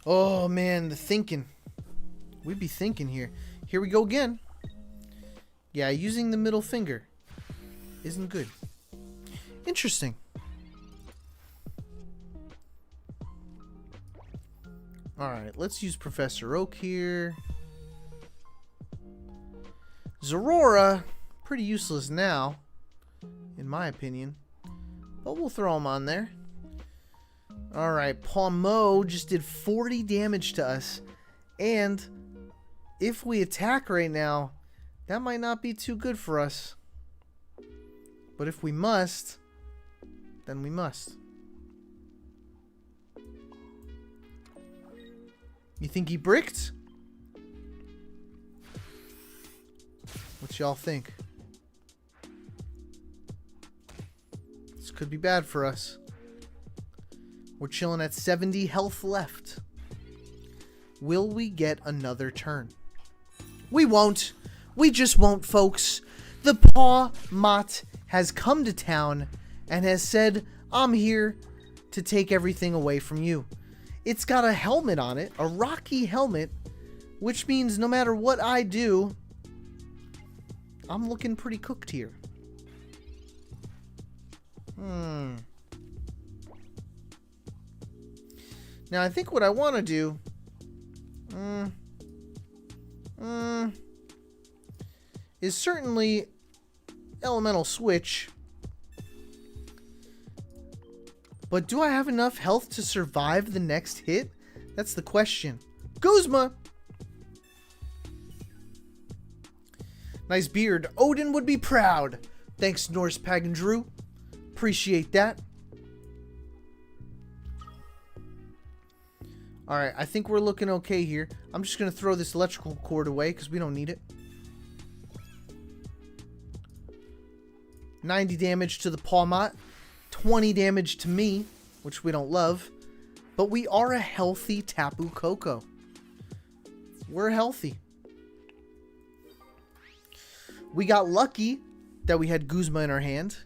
Oh man, the thinking. We'd be thinking here. Here we go again. Yeah, using the middle finger isn't good. Interesting. Alright, let's use Professor Oak here. Zorora, pretty useless now, in my opinion. But we'll throw him on there. Alright, Palmo just did 40 damage to us. And if we attack right now, that might not be too good for us. But if we must, then we must. You think he bricked? What y'all think? This could be bad for us. We're chilling at 70 health left. Will we get another turn? We won't. We just won't, folks. The Paw Mott has come to town and has said, I'm here to take everything away from you. It's got a helmet on it, a rocky helmet, which means no matter what I do, I'm looking pretty cooked here. Now, I think what I want to do... is certainly Elemental Switch. But do I have enough health to survive the next hit? That's the question. Guzma! Nice beard. Odin would be proud. Thanks, Norse Pagan Drew. Appreciate that. Alright, I think we're looking okay here. I'm just going to throw this electrical cord away because we don't need it. 90 damage to the Paw Mott. 20 damage to me, which we don't love. But we are a healthy Tapu Koko. We're healthy. We got lucky that we had Guzma in our hand.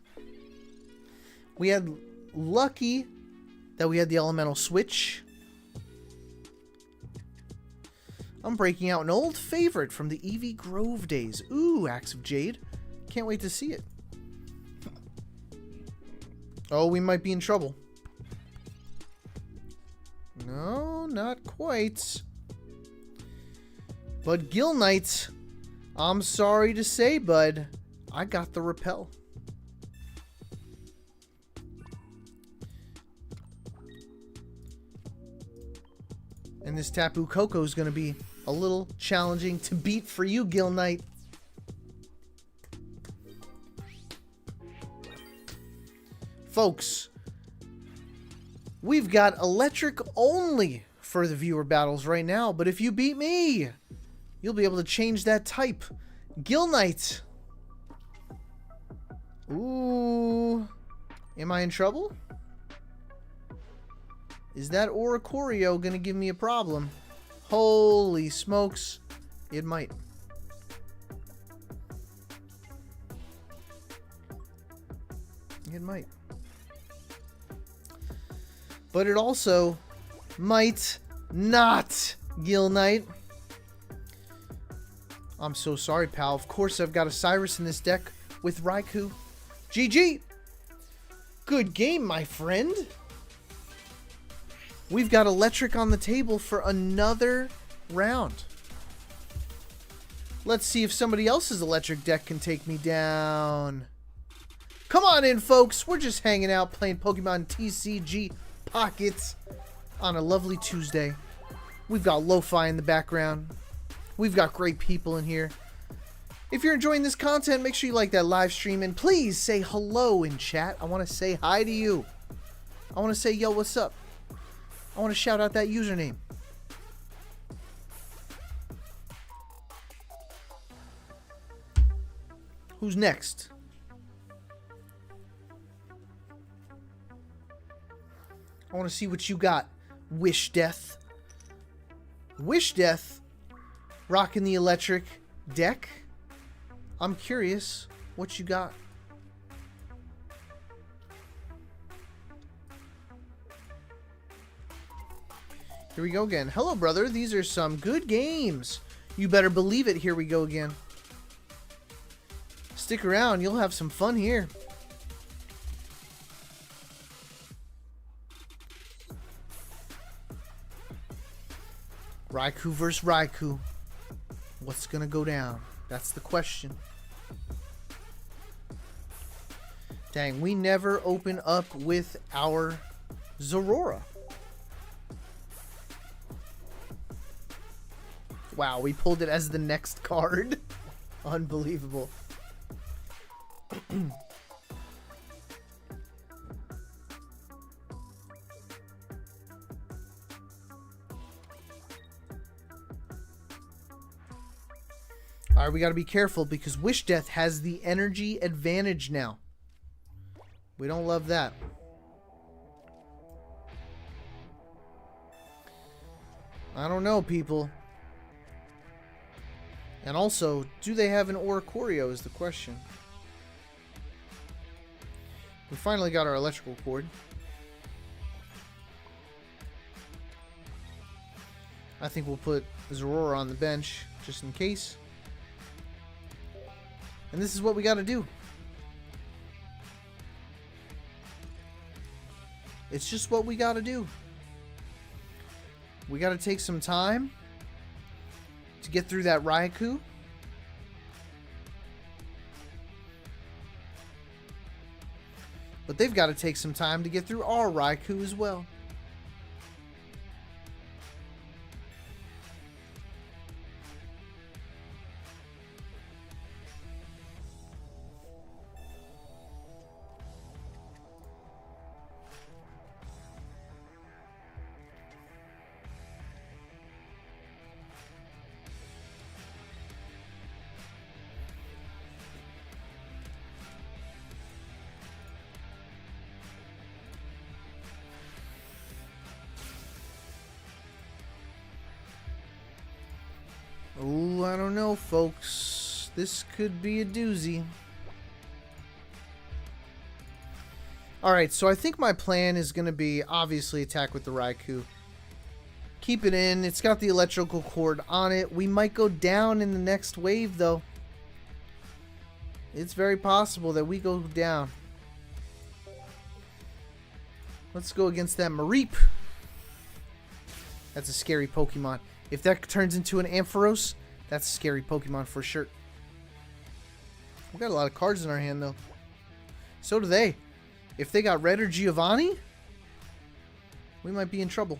We had lucky that we had the Elemental Switch. I'm breaking out an old favorite from the Eevee Grove days. Ooh, Axe of Jade. Can't wait to see it. Oh, we might be in trouble. No, not quite. But Gill Knight, I'm sorry to say, bud, I got the repel. And this Tapu Koko is going to be a little challenging to beat for you, Gill Knight. Folks, we've got electric only for the viewer battles right now, but if you beat me, you'll be able to change that type. Gill Knight. Ooh. Am I in trouble? Is that Oricorio gonna give me a problem? Holy smokes. It might. It might. But it also might not, Gill Knight. I'm so sorry, pal. Of course I've got a Cyrus in this deck with Raikou. GG! Good game, my friend. We've got electric on the table for another round. Let's see if somebody else's electric deck can take me down. Come on in, folks. We're just hanging out playing Pokemon TCG Pocket on a lovely Tuesday. We've got lo-fi in the background. We've got great people in here. If you're enjoying this content, make sure you like that live stream and please say hello in chat. I want to say hi to you. I want to say, yo, what's up? I want to shout out that username. Who's next? I want to see what you got, Wish Death. Wish Death, rocking the electric deck. I'm curious what you got. Here we go again. Hello, brother. These are some good games. You better believe it. Here we go again. Stick around. You'll have some fun here. Raikou versus Raikou. What's gonna go down? That's the question. Dang, we never open up with our Zorora. Wow, we pulled it as the next card. Unbelievable. Alright, we gotta be careful because Wish Death has the energy advantage now. We don't love that. I don't know, people. And also, do they have an Oricorio is the question. We finally got our electrical cord. I think we'll put Zorora on the bench just in case. And this is what we got to do. It's just what we got to do. We got to take some time to get through that Raikou. But they've got to take some time to get through our Raikou as well. Oh, I don't know, folks. This could be a doozy. Alright, so I think my plan is going to be obviously attack with the Raikou. Keep it in. It's got the electrical cord on it. We might go down in the next wave, though. It's very possible that we go down. Let's go against that Mareep. That's a scary Pokemon. If that turns into an Ampharos, that's a scary Pokemon for sure. We've got a lot of cards in our hand, though. So do they. If they got Red or Giovanni, we might be in trouble.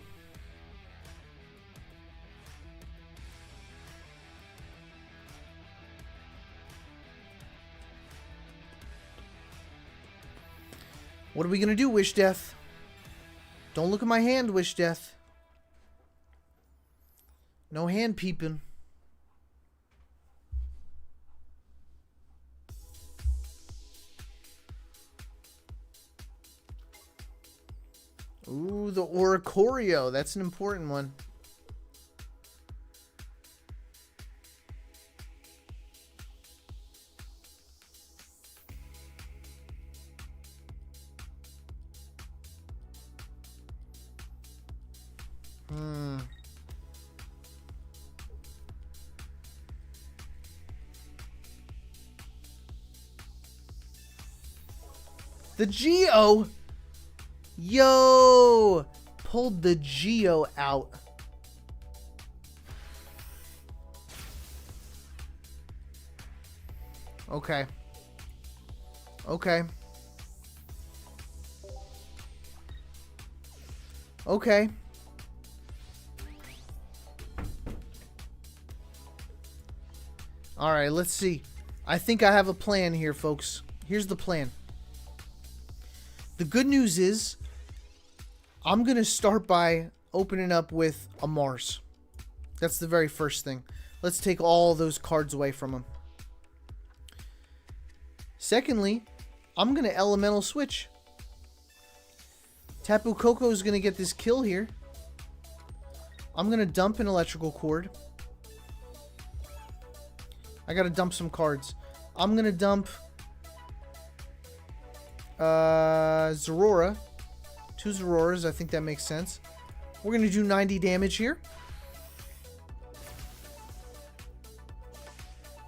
What are we going to do, Wish Death? Don't look at my hand, Wish Death. No hand peeping. Ooh, the Oricorio. That's an important one. The Geo! Yo! Pulled the Geo out. Okay. Okay. Okay. Alright, let's see. I think I have a plan here, folks. Here's the plan. The good news is, I'm going to start by opening up with a Mars. That's the very first thing. Let's take all those cards away from him. Secondly, I'm going to Elemental Switch. Tapu Koko is going to get this kill here. I'm going to dump an Electrical Cord. I got to dump some cards. I'm going to dump Zorora. 2 Zororas. I think that makes sense. We're going to do 90 damage here.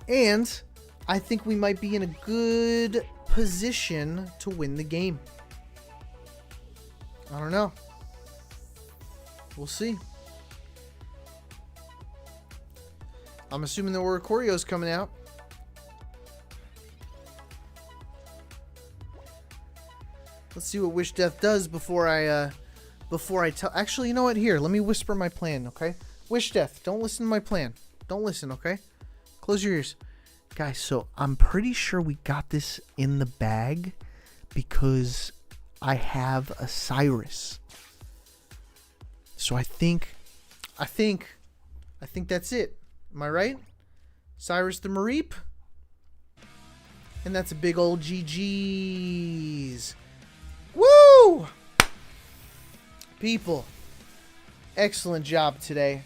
And I think we might be in a good position to win the game. I don't know. We'll see. I'm assuming the Oricorio's coming out. Let's see what Wish Death does before I tell. Actually, you know what? Here, let me whisper my plan, okay? Wish Death, don't listen to my plan. Don't listen, okay? Close your ears. Guys, so I'm pretty sure we got this in the bag because I have a Cyrus. So I think that's it. Am I right? Cyrus the Mareep. And that's a big old GG's. Woo! People, excellent job today.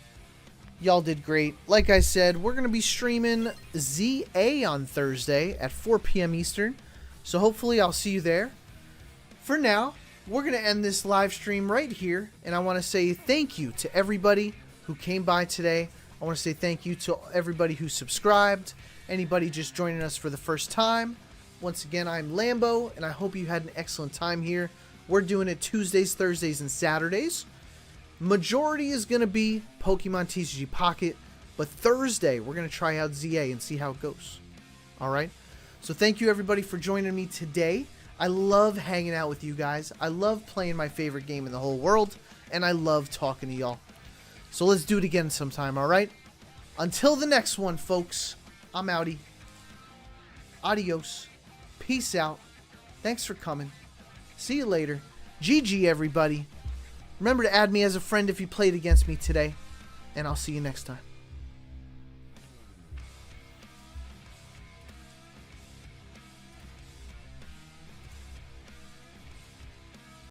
Y'all did great. Like I said, we're going to be streaming ZA on Thursday at 4 p.m. Eastern. So hopefully I'll see you there. For now, we're going to end this live stream right here. And I want to say thank you to everybody who came by today. I want to say thank you to everybody who subscribed. Anybody just joining us for the first time. Once again, I'm Lambo, and I hope you had an excellent time here. We're doing it Tuesdays, Thursdays, and Saturdays. Majority is going to be Pokemon TCG Pocket, but Thursday we're going to try out ZA and see how it goes. Alright? So thank you everybody for joining me today. I love hanging out with you guys. I love playing my favorite game in the whole world, and I love talking to y'all. So let's do it again sometime, alright? Until the next one, folks, I'm outie. Adios. Peace out. Thanks for coming. See you later. GG, everybody. Remember to add me as a friend if you played against me today. And I'll see you next time.